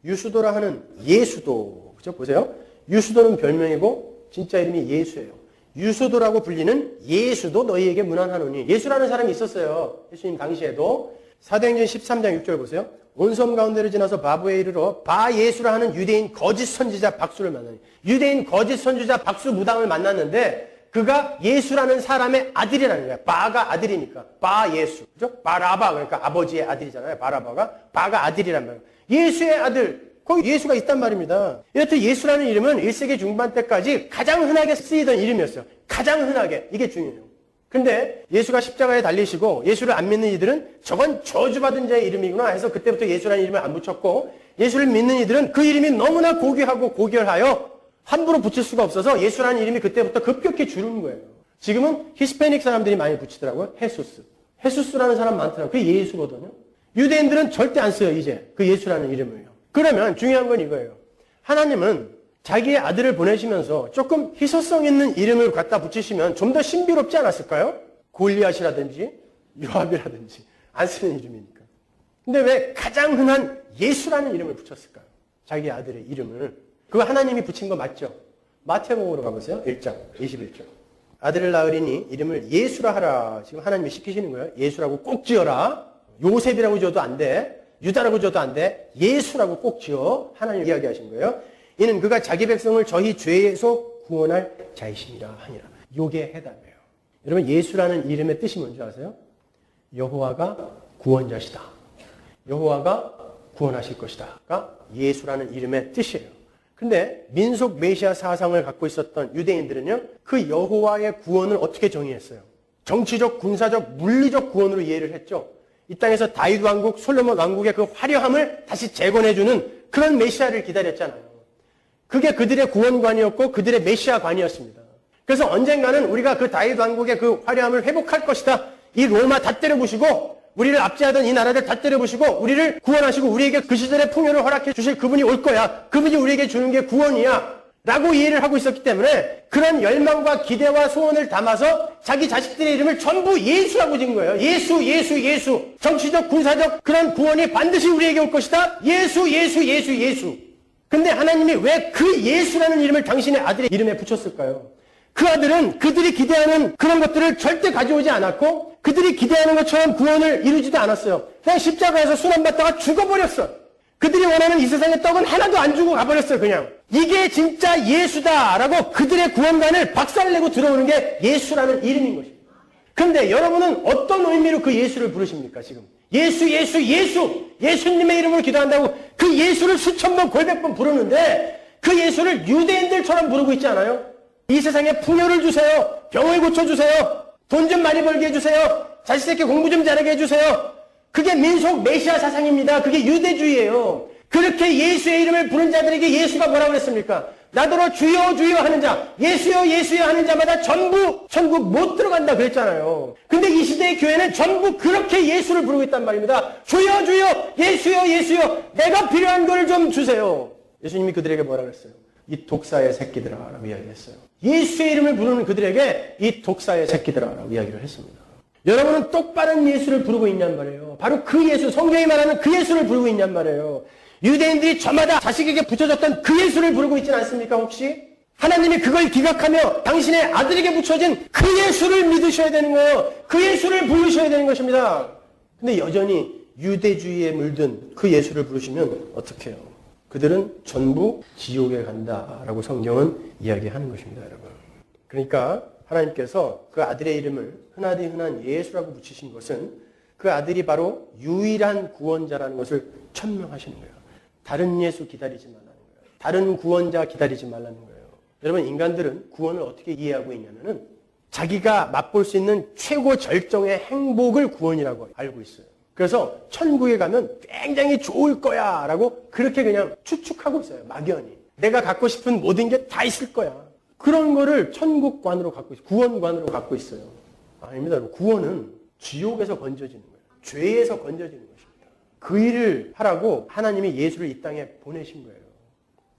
유수도라 하는 예수도. 그죠? 보세요. 유수도는 별명이고 진짜 이름이 예수예요. 유수도라고 불리는 예수도 너희에게 문안하노니. 예수라는 사람이 있었어요. 예수님 당시에도. 사도행전 13장 6절 보세요. 온 섬 가운데를 지나서 바보에 이르러 바 예수라 하는 유대인 거짓 선지자 박수를 만나니. 유대인 거짓 선지자 박수 무당을 만났는데 그가 예수라는 사람의 아들이라는 거야. 바가 아들이니까. 바 예수. 그죠? 바라바. 그러니까 아버지의 아들이잖아요. 바라바가. 바가 아들이란 말이에요. 예수의 아들. 거기 예수가 있단 말입니다. 이렇듯 예수라는 이름은 1세기 중반 때까지 가장 흔하게 쓰이던 이름이었어요. 가장 흔하게. 이게 중요해요. 근데 예수가 십자가에 달리시고 예수를 안 믿는 이들은 저건 저주받은 자의 이름이구나 해서 그때부터 예수라는 이름을 안 붙였고, 예수를 믿는 이들은 그 이름이 너무나 고귀하고 고결하여 함부로 붙일 수가 없어서 예수라는 이름이 그때부터 급격히 줄은 거예요. 지금은 히스패닉 사람들이 많이 붙이더라고요. 헤수스. 헤수스라는 사람 많더라고요. 그게 예수거든요. 유대인들은 절대 안 써요, 이제. 그 예수라는 이름을요. 그러면 중요한 건 이거예요. 하나님은 자기의 아들을 보내시면서 조금 희소성 있는 이름을 갖다 붙이시면 좀 더 신비롭지 않았을까요? 골리앗이라든지 요압이라든지 안 쓰는 이름이니까. 근데 왜 가장 흔한 예수라는 이름을 붙였을까요? 자기 아들의 이름을. 그거 하나님이 붙인 거 맞죠? 마태복음으로 가보세요. 1장 21절. 아들을 낳으리니 이름을 예수라 하라. 지금 하나님이 시키시는 거예요. 예수라고 꼭 지어라. 요셉이라고 지어도 안 돼. 유다라고 지어도 안 돼. 예수라고 꼭 지어. 하나님 이야기하신 거예요. 이는 그가 자기 백성을 저희 죄에서 구원할 자이시니라 하니라. 요게 해답이에요. 여러분, 예수라는 이름의 뜻이 뭔지 아세요? 여호와가 구원자시다. 여호와가 구원하실 것이다가 예수라는 이름의 뜻이에요. 근데 민속 메시아 사상을 갖고 있었던 유대인들은요, 그 여호와의 구원을 어떻게 정의했어요? 정치적, 군사적, 물리적 구원으로 이해를 했죠. 이 땅에서 다윗 왕국, 솔로몬 왕국의 그 화려함을 다시 재건해주는 그런 메시아를 기다렸잖아요. 그게 그들의 구원관이었고 그들의 메시아관이었습니다. 그래서 언젠가는 우리가 그 다윗 왕국의 그 화려함을 회복할 것이다. 이 로마 다 때려부시고 우리를 압제하던 이 나라들 다 때려부시고 우리를 구원하시고 우리에게 그 시절의 풍요를 허락해 주실 그분이 올 거야. 그분이 우리에게 주는 게 구원이야. 라고 이해를 하고 있었기 때문에 그런 열망과 기대와 소원을 담아서 자기 자식들의 이름을 전부 예수라고 지은 거예요. 예수, 예수, 예수. 정치적, 군사적 그런 구원이 반드시 우리에게 올 것이다. 예수, 예수, 예수, 예수. 근데 하나님이 왜 그 예수라는 이름을 당신의 아들의 이름에 붙였을까요? 그 아들은 그들이 기대하는 그런 것들을 절대 가져오지 않았고 그들이 기대하는 것처럼 구원을 이루지도 않았어요. 그냥 십자가에서 순환받다가 죽어버렸어. 그들이 원하는 이 세상의 떡은 하나도 안 주고 가버렸어요. 그냥. 이게 진짜 예수다라고 그들의 구원관을 박살내고 들어오는 게 예수라는 이름인 것입니다. 그런데 여러분은 어떤 의미로 그 예수를 부르십니까? 지금 예수, 예수, 예수, 예수님의 이름으로 기도한다고 그 예수를 수천 번, 골백 번 부르는데 그 예수를 유대인들처럼 부르고 있지 않아요? 이 세상에 풍요를 주세요. 병을 고쳐주세요. 돈 좀 많이 벌게 해주세요. 자식 새끼 공부 좀 잘하게 해주세요. 그게 민속 메시아 사상입니다. 그게 유대주의예요. 그렇게 예수의 이름을 부른 자들에게 예수가 뭐라고 그랬습니까? 나더러 주여 주여 하는 자, 예수여 예수여 하는 자마다 전부 천국 못 들어간다 그랬잖아요. 근데 이 시대의 교회는 전부 그렇게 예수를 부르고 있단 말입니다. 주여 주여 예수여 예수여 내가 필요한 걸 좀 주세요. 예수님이 그들에게 뭐라 그랬어요? 이 독사의 새끼들아 라고 이야기했어요. 예수의 이름을 부르는 그들에게 이 독사의 새끼들아 라고 이야기를 했습니다. 여러분은 똑바른 예수를 부르고 있냔 말이에요. 바로 그 예수, 성경이 말하는 그 예수를 부르고 있냔 말이에요. 유대인들이 저마다 자식에게 붙여줬던 그 예수를 부르고 있지는 않습니까 혹시? 하나님이 그걸 기각하며 당신의 아들에게 붙여진 그 예수를 믿으셔야 되는 거예요. 그 예수를 부르셔야 되는 것입니다. 근데 여전히 유대주의에 물든 그 예수를 부르시면 어떻게 해요? 그들은 전부 지옥에 간다라고 성경은 이야기하는 것입니다, 여러분. 그러니까 하나님께서 그 아들의 이름을 흔하디 흔한 예수라고 붙이신 것은 그 아들이 바로 유일한 구원자라는 것을 천명하시는 거예요. 다른 예수 기다리지 말라는 거예요. 다른 구원자 기다리지 말라는 거예요. 여러분, 인간들은 구원을 어떻게 이해하고 있냐면은 자기가 맛볼 수 있는 최고 절정의 행복을 구원이라고 알고 있어요. 그래서 천국에 가면 굉장히 좋을 거야 라고 그렇게 그냥 추측하고 있어요. 막연히. 내가 갖고 싶은 모든 게 다 있을 거야. 그런 거를 천국관으로 갖고 있어요. 구원관으로 갖고 있어요. 아닙니다. 구원은 지옥에서 건져지는 거예요. 죄에서 건져지는 것입니다. 그 일을 하라고 하나님이 예수를 이 땅에 보내신 거예요.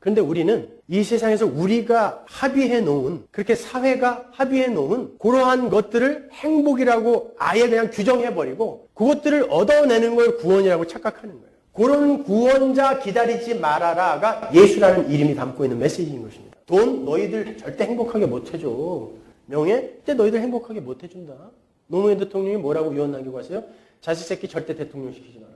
그런데 우리는 이 세상에서 우리가 합의해 놓은, 그렇게 사회가 합의해 놓은 그러한 것들을 행복이라고 아예 그냥 규정해버리고 그것들을 얻어내는 걸 구원이라고 착각하는 거예요. 그런 구원자 기다리지 말아라가 예수라는 이름이 담고 있는 메시지인 것입니다. 돈 너희들 절대 행복하게 못 해줘. 명예? 절대 너희들 행복하게 못 해준다. 노무현 대통령이 뭐라고 유언 남기고 왔어요? 자식 새끼 절대 대통령 시키지 마라.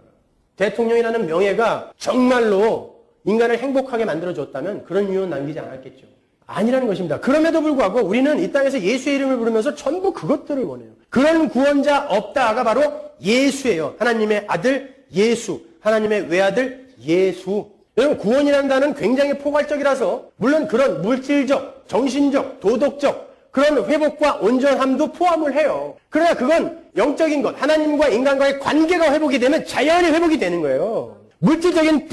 대통령이라는 명예가 정말로 인간을 행복하게 만들어줬다면 그런 유언 남기지 않았겠죠. 아니라는 것입니다. 그럼에도 불구하고 우리는 이 땅에서 예수의 이름을 부르면서 전부 그것들을 원해요. 그런 구원자 없다가 바로 예수예요. 하나님의 아들 예수. 하나님의 외아들 예수. 여러분, 구원이라는 단어는 굉장히 포괄적이라서 물론 그런 물질적, 정신적, 도덕적 그런 회복과 온전함도 포함을 해요. 그러나 그건 영적인 것, 하나님과 인간과의 관계가 회복이 되면 자연히 회복이 되는 거예요. 물질적인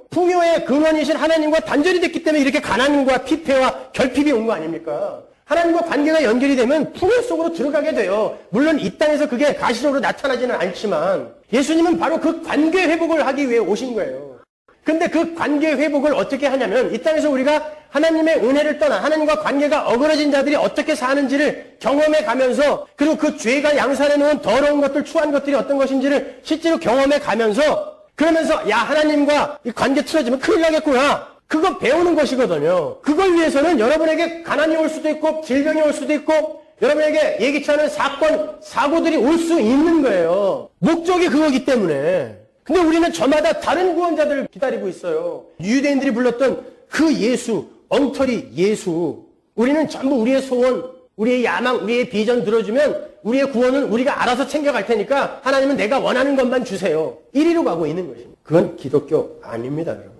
풍요의 근원이신 하나님과 단절이 됐기 때문에 이렇게 가난과 피폐와 결핍이 온 거 아닙니까? 하나님과 관계가 연결이 되면 풍요 속으로 들어가게 돼요. 물론 이 땅에서 그게 가시적으로 나타나지는 않지만 예수님은 바로 그 관계 회복을 하기 위해 오신 거예요. 근데 그 관계 회복을 어떻게 하냐면 이 땅에서 우리가 하나님의 은혜를 떠나 하나님과 관계가 어그러진 자들이 어떻게 사는지를 경험해 가면서 그리고 그 죄가 양산해 놓은 더러운 것들, 추한 것들이 어떤 것인지를 실제로 경험해 가면서 그러면서 야 하나님과 이 관계 틀어지면 큰일 나겠구나. 그거 배우는 것이거든요. 그걸 위해서는 여러분에게 가난이 올 수도 있고 질병이 올 수도 있고 여러분에게 예기치 않은 사건, 사고들이 올 수 있는 거예요. 목적이 그거기 때문에. 근데 우리는 저마다 다른 구원자들을 기다리고 있어요. 유대인들이 불렀던 그 예수, 엉터리 예수. 우리는 전부 우리의 소원, 우리의 야망, 우리의 비전 들어주면 우리의 구원은 우리가 알아서 챙겨갈 테니까 하나님은 내가 원하는 것만 주세요. 이리로 가고 있는 것입니다. 그건 기독교 아닙니다, 여러분.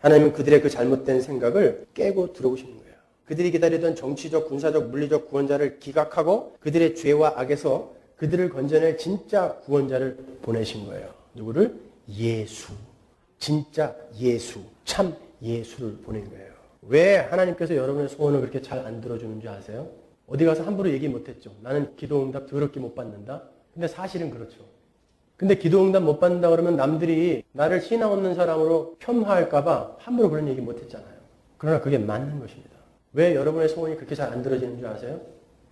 하나님은 그들의 그 잘못된 생각을 깨고 들어오시는 거예요. 그들이 기다리던 정치적, 군사적, 물리적 구원자를 기각하고 그들의 죄와 악에서 그들을 건져낼 진짜 구원자를 보내신 거예요. 누구를? 예수. 진짜 예수. 참 예수를 보낸 거예요. 왜 하나님께서 여러분의 소원을 그렇게 잘 안 들어주는 줄 아세요? 어디 가서 함부로 얘기 못했죠. 나는 기도응답 더럽게 못 받는다. 근데 사실은 그렇죠. 근데 기도응답 못 받는다 그러면 남들이 나를 신앙 없는 사람으로 폄하할까 봐 함부로 그런 얘기 못했잖아요. 그러나 그게 맞는 것입니다. 왜 여러분의 소원이 그렇게 잘 안 들어지는 줄 아세요?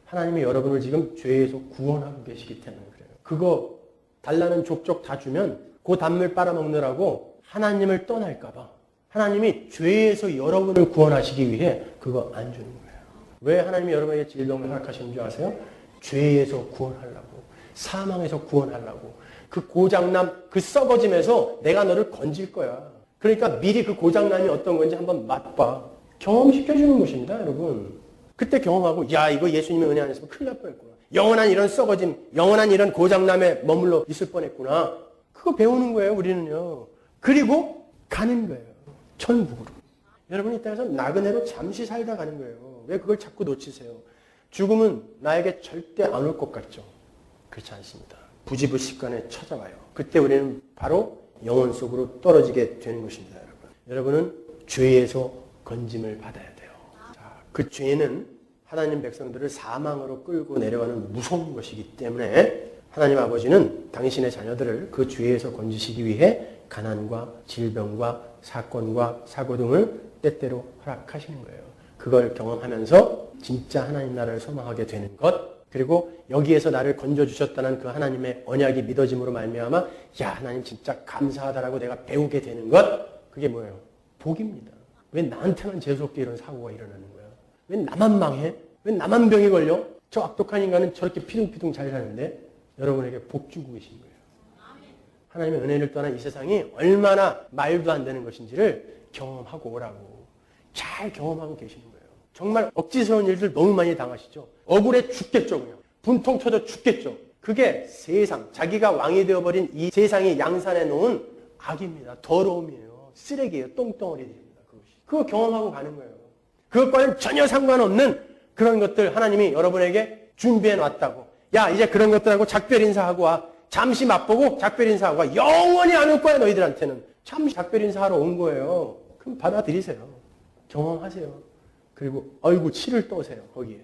하나님이 여러분을 지금 죄에서 구원하고 계시기 때문에 그래요. 그거 달라는 족족 다 주면 그 단물 빨아먹느라고 하나님을 떠날까 봐 하나님이 죄에서 여러분을 구원하시기 위해 그거 안 주는 거예요. 왜 하나님이 여러분에게 질병을 허락하시는 줄 아세요? 죄에서 구원하려고, 사망에서 구원하려고, 그 고장남, 그 썩어짐에서 내가 너를 건질 거야. 그러니까 미리 그 고장남이 어떤 건지 한번 맛봐. 경험시켜주는 것입니다, 여러분. 그때 경험하고, 야, 이거 예수님의 은혜 안 했으면 큰일 날 뻔했구나. 영원한 이런 썩어짐, 영원한 이런 고장남에 머물러 있을 뻔했구나. 그거 배우는 거예요, 우리는요. 그리고 가는 거예요. 천국으로. 여러분 이 땅에서 나그네로 잠시 살다 가는 거예요. 왜 그걸 자꾸 놓치세요? 죽음은 나에게 절대 안 올 것 같죠? 그렇지 않습니다. 부지불식간에 찾아와요. 그때 우리는 바로 영혼 속으로 떨어지게 되는 것입니다, 여러분. 여러분은 죄에서 건짐을 받아야 돼요. 자, 그 죄는 하나님 백성들을 사망으로 끌고 내려가는 무서운 것이기 때문에 하나님 아버지는 당신의 자녀들을 그 죄에서 건지시기 위해 가난과 질병과 사건과 사고 등을 때때로 허락하시는 거예요. 그걸 경험하면서 진짜 하나님 나라를 소망하게 되는 것, 그리고 여기에서 나를 건져주셨다는 그 하나님의 언약이 믿어짐으로 말미암아 야 하나님 진짜 감사하다라고 내가 배우게 되는 것, 그게 뭐예요? 복입니다. 왜 나한테만 재수없게 이런 사고가 일어나는 거야? 왜 나만 망해? 왜 나만 병이 걸려? 저 악독한 인간은 저렇게 피둥피둥 잘 사는데 여러분에게 복 주고 계신 거예요. 하나님의 은혜를 떠난 이 세상이 얼마나 말도 안 되는 것인지를 경험하고 오라고. 잘 경험하고 계시는 거예요. 정말 억지스러운 일들 너무 많이 당하시죠. 억울해 죽겠죠. 그냥. 분통 터져 죽겠죠. 그게 세상, 자기가 왕이 되어버린 이 세상이 양산해 놓은 악입니다. 더러움이에요. 쓰레기예요. 똥덩어리들입니다. 그것이. 그거 경험하고 가는 거예요. 그것과는 전혀 상관없는 그런 것들 하나님이 여러분에게 준비해 놨다고. 야 이제 그런 것들하고 작별 인사하고 와. 잠시 맛보고 작별 인사하고 와. 영원히 안 올 거야 너희들한테는. 잠시 작별 인사하러 온 거예요. 그럼 받아들이세요. 경험하세요. 그리고 아이고 치를 떠세요. 거기에.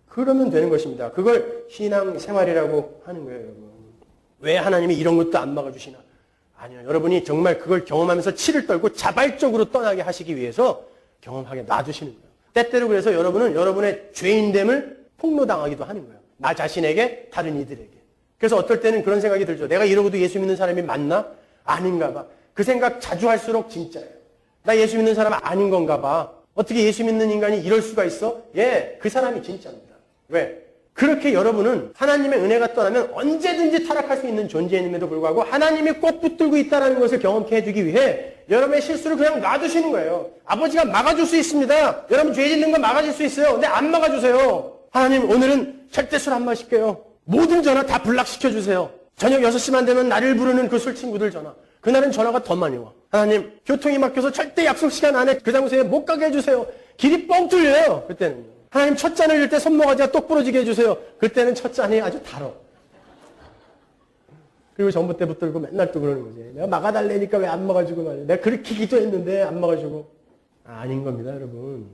그러면 되는 것입니다. 그걸 신앙생활이라고 하는 거예요. 여러분. 왜 하나님이 이런 것도 안 막아주시나? 아니요. 여러분이 정말 그걸 경험하면서 치를 떨고 자발적으로 떠나게 하시기 위해서 경험하게 놔두시는 거예요. 때때로 그래서 여러분은 여러분의 죄인됨을 폭로당하기도 하는 거예요. 나 자신에게, 다른 이들에게. 그래서 어떨 때는 그런 생각이 들죠. 내가 이러고도 예수 믿는 사람이 맞나? 아닌가 봐. 그 생각 자주 할수록 진짜예요. 나 예수 믿는 사람 아닌 건가 봐. 어떻게 예수 믿는 인간이 이럴 수가 있어? 예, 그 사람이 진짜입니다. 왜? 그렇게 여러분은 하나님의 은혜가 떠나면 언제든지 타락할 수 있는 존재임에도 불구하고 하나님이 꼭 붙들고 있다는 것을 경험케 해주기 위해 여러분의 실수를 그냥 놔두시는 거예요. 아버지가 막아줄 수 있습니다. 여러분 죄 짓는 거 막아줄 수 있어요. 근데 안 막아주세요. 하나님 오늘은 절대 술 안 마실게요. 모든 전화 다 블락시켜주세요. 저녁 6시만 되면 나를 부르는 그 술 친구들 전화. 그날은 전화가 더 많이 와. 하나님 교통이 막혀서 절대 약속 시간 안에 그 장소에 못 가게 해주세요. 길이 뻥 뚫려요. 그때는. 하나님 첫 잔을 들 때 손모가지가 똑 부러지게 해주세요. 그때는 첫 잔이 아주 달어. 그리고 전부 때 붙들고 맨날 또 그러는 거지. 내가 막아달래니까 왜 안 막아주고 말이야. 내가 그렇게 기도했는데 안 막아주고. 아닌 겁니다, 여러분.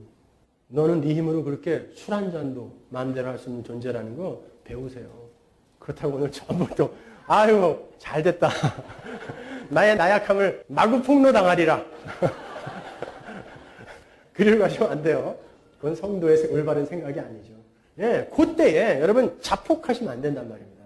너는 네 힘으로 그렇게 술 한 잔도 마음대로 할 수 있는 존재라는 거 배우세요. 그렇다고 오늘 전부 또 아유 잘 됐다. 나의 나약함을 마구 폭로당하리라. 그리고 가시면 안 돼요. 그건 성도의 올바른 생각이 아니죠. 예, 그때에 여러분 자폭하시면 안 된단 말입니다.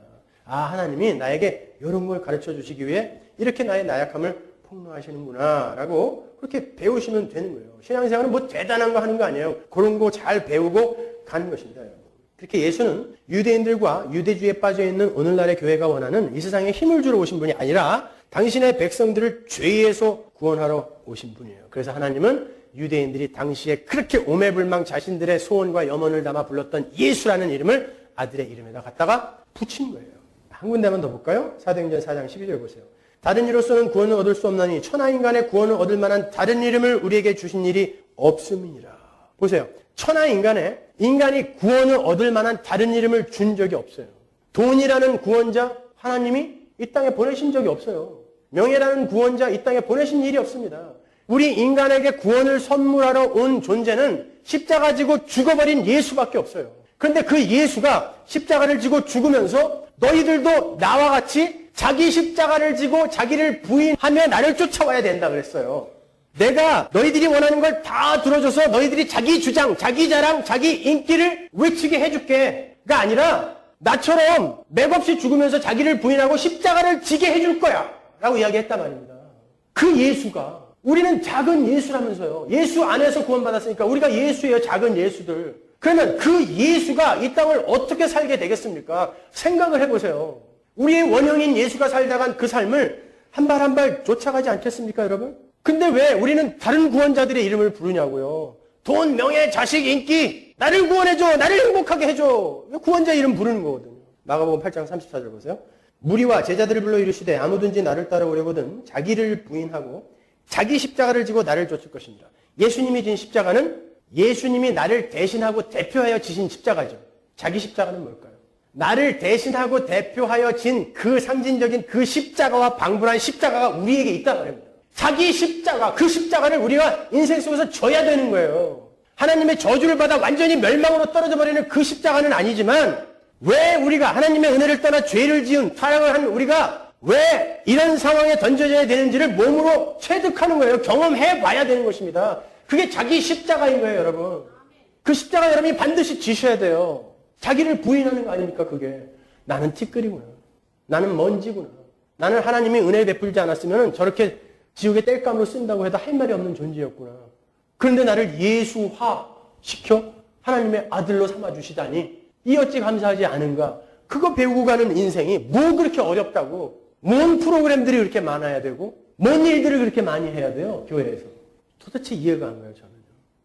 아, 하나님이 나에게 이런 걸 가르쳐 주시기 위해 이렇게 나의 나약함을 폭로하시는구나 라고 그렇게 배우시면 되는 거예요. 신앙생활은 뭐 대단한 거 하는 거 아니에요. 그런 거 잘 배우고 가는 것입니다. 여러분. 그렇게 예수는 유대인들과 유대주의에 빠져있는 오늘날의 교회가 원하는 이 세상에 힘을 주러 오신 분이 아니라 당신의 백성들을 죄에서 구원하러 오신 분이에요. 그래서 하나님은 유대인들이 당시에 그렇게 오매불망 자신들의 소원과 염원을 담아 불렀던 예수라는 이름을 아들의 이름에다 갖다가 붙인 거예요. 한 군데만 더 볼까요? 사도행전 4장 12절 보세요. 다른 이로서는 구원을 얻을 수 없나니 천하인간의 구원을 얻을 만한 다른 이름을 우리에게 주신 일이 없음이니라. 보세요. 천하인간에 인간이 구원을 얻을 만한 다른 이름을 준 적이 없어요. 돈이라는 구원자 하나님이 이 땅에 보내신 적이 없어요. 명예라는 구원자 이 땅에 보내신 일이 없습니다. 우리 인간에게 구원을 선물하러 온 존재는 십자가 지고 죽어버린 예수밖에 없어요. 그런데 그 예수가 십자가를 지고 죽으면서 너희들도 나와 같이 자기 십자가를 지고 자기를 부인하며 나를 쫓아와야 된다 그랬어요. 내가 너희들이 원하는 걸 다 들어줘서 너희들이 자기 주장, 자기 자랑, 자기 인기를 외치게 해줄게가 아니라 나처럼 맥없이 죽으면서 자기를 부인하고 십자가를 지게 해줄 거야 라고 이야기했단 말입니다. 그 예수가 우리는 작은 예수라면서요. 예수 안에서 구원받았으니까 우리가 예수예요. 작은 예수들. 그러면 그 예수가 이 땅을 어떻게 살게 되겠습니까? 생각을 해보세요. 우리의 원형인 예수가 살다간 그 삶을 한 발 한 발 쫓아가지 않겠습니까, 여러분? 근데 왜 우리는 다른 구원자들의 이름을 부르냐고요. 돈, 명예, 자식, 인기, 나를 구원해줘, 나를 행복하게 해줘. 구원자 이름 부르는 거거든요. 마가복음 8장 34절 보세요. 무리와 제자들을 불러 이르시되 아무든지 나를 따라오려거든 자기를 부인하고 자기 십자가를 지고 나를 쫓을 것입니다. 예수님이 진 십자가는 예수님이 나를 대신하고 대표하여 지신 십자가죠. 자기 십자가는 뭘까요? 나를 대신하고 대표하여 진 그 상징적인 그 십자가와 방불한 십자가가 우리에게 있단 말입니다. 자기 십자가, 그 십자가를 우리가 인생 속에서 져야 되는 거예요. 하나님의 저주를 받아 완전히 멸망으로 떨어져 버리는 그 십자가는 아니지만 왜 우리가 하나님의 은혜를 떠나 죄를 지은 타락을 한 우리가 왜 이런 상황에 던져져야 되는지를 몸으로 체득하는 거예요. 경험해 봐야 되는 것입니다. 그게 자기 십자가인 거예요, 여러분. 그 십자가 여러분이 반드시 지셔야 돼요. 자기를 부인하는 거 아닙니까, 그게. 나는 티끌이구나. 나는 먼지구나. 나는 하나님이 은혜 베풀지 않았으면 저렇게 지옥의 땔감으로 쓴다고 해도 할 말이 없는 존재였구나. 그런데 나를 예수화 시켜 하나님의 아들로 삼아주시다니 이 어찌 감사하지 않은가. 그거 배우고 가는 인생이 뭐 그렇게 어렵다고. 뭔 프로그램들이 그렇게 많아야 되고 뭔 일들을 그렇게 많이 해야 돼요, 교회에서. 도대체 이해가 안 가요, 저는.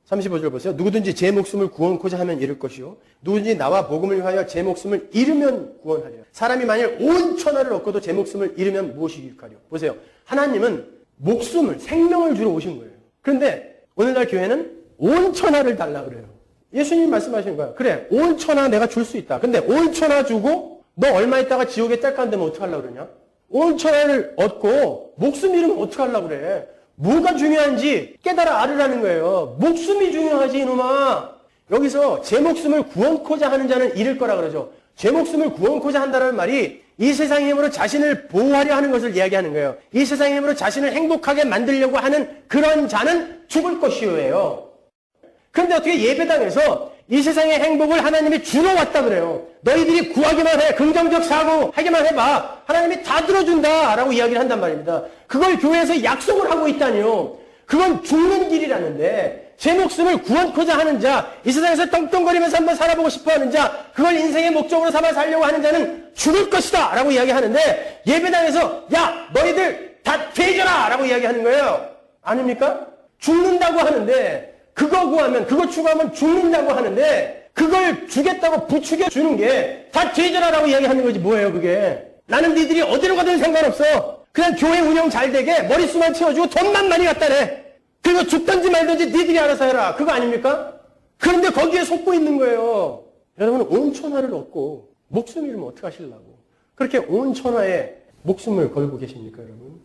35절 보세요. 누구든지 제 목숨을 구원코자 하면 잃을 것이요. 누구든지 나와 복음을 위하여 제 목숨을 잃으면 구원하리라. 사람이 만일 온 천하를 얻고도 제 목숨을 잃으면 무엇이 유익하리요. 보세요. 하나님은 목숨을, 생명을 주러 오신 거예요. 그런데 오늘날 교회는 온 천하를 달라 그래요. 예수님이 말씀하신 거야. 그래, 온 천하 내가 줄 수 있다. 근데 온 천하 주고 너 얼마 있다가 지옥에 뗄감 되면 어떡하려고 그러냐? 온 천하를 얻고 목숨 잃으면 어떡하려고 그래? 뭐가 중요한지 깨달아 알으라는 거예요. 목숨이 중요하지, 이놈아. 여기서 제 목숨을 구원코자 하는 자는 잃을 거라 그러죠. 제 목숨을 구원코자 한다는 말이 이 세상의 힘으로 자신을 보호하려 하는 것을 이야기하는 거예요. 이 세상의 힘으로 자신을 행복하게 만들려고 하는 그런 자는 죽을 것이요예요. 그런데 어떻게 예배당에서 이 세상의 행복을 하나님이 주러 왔다 그래요. 너희들이 구하기만 해. 긍정적 사고 하기만 해봐. 하나님이 다 들어준다. 라고 이야기를 한단 말입니다. 그걸 교회에서 약속을 하고 있다니요. 그건 죽는 길이라는데 제 목숨을 구원코자 하는 자, 이 세상에서 떵떵거리면서 한번 살아보고 싶어하는 자, 그걸 인생의 목적으로 삼아 살려고 하는 자는 죽을 것이다. 라고 이야기하는데 예배당에서 야 너희들 다 되져라. 라고 이야기하는 거예요. 아닙니까? 죽는다고 하는데 그거 구하면, 그거 추구하면 죽는다고 하는데 그걸 주겠다고 부추겨 주는 게 다 죄져라라고 이야기하는 거지 뭐예요 그게. 나는 니들이 어디로 가든 상관없어. 그냥 교회 운영 잘 되게 머릿수만 채워주고 돈만 많이 갖다 내. 그리고 죽든지 말든지 니들이 알아서 해라. 그거 아닙니까? 그런데 거기에 속고 있는 거예요. 여러분은 온 천하를 얻고 목숨 잃으면 어떡하시려고. 그렇게 온 천하에 목숨을 걸고 계십니까 여러분?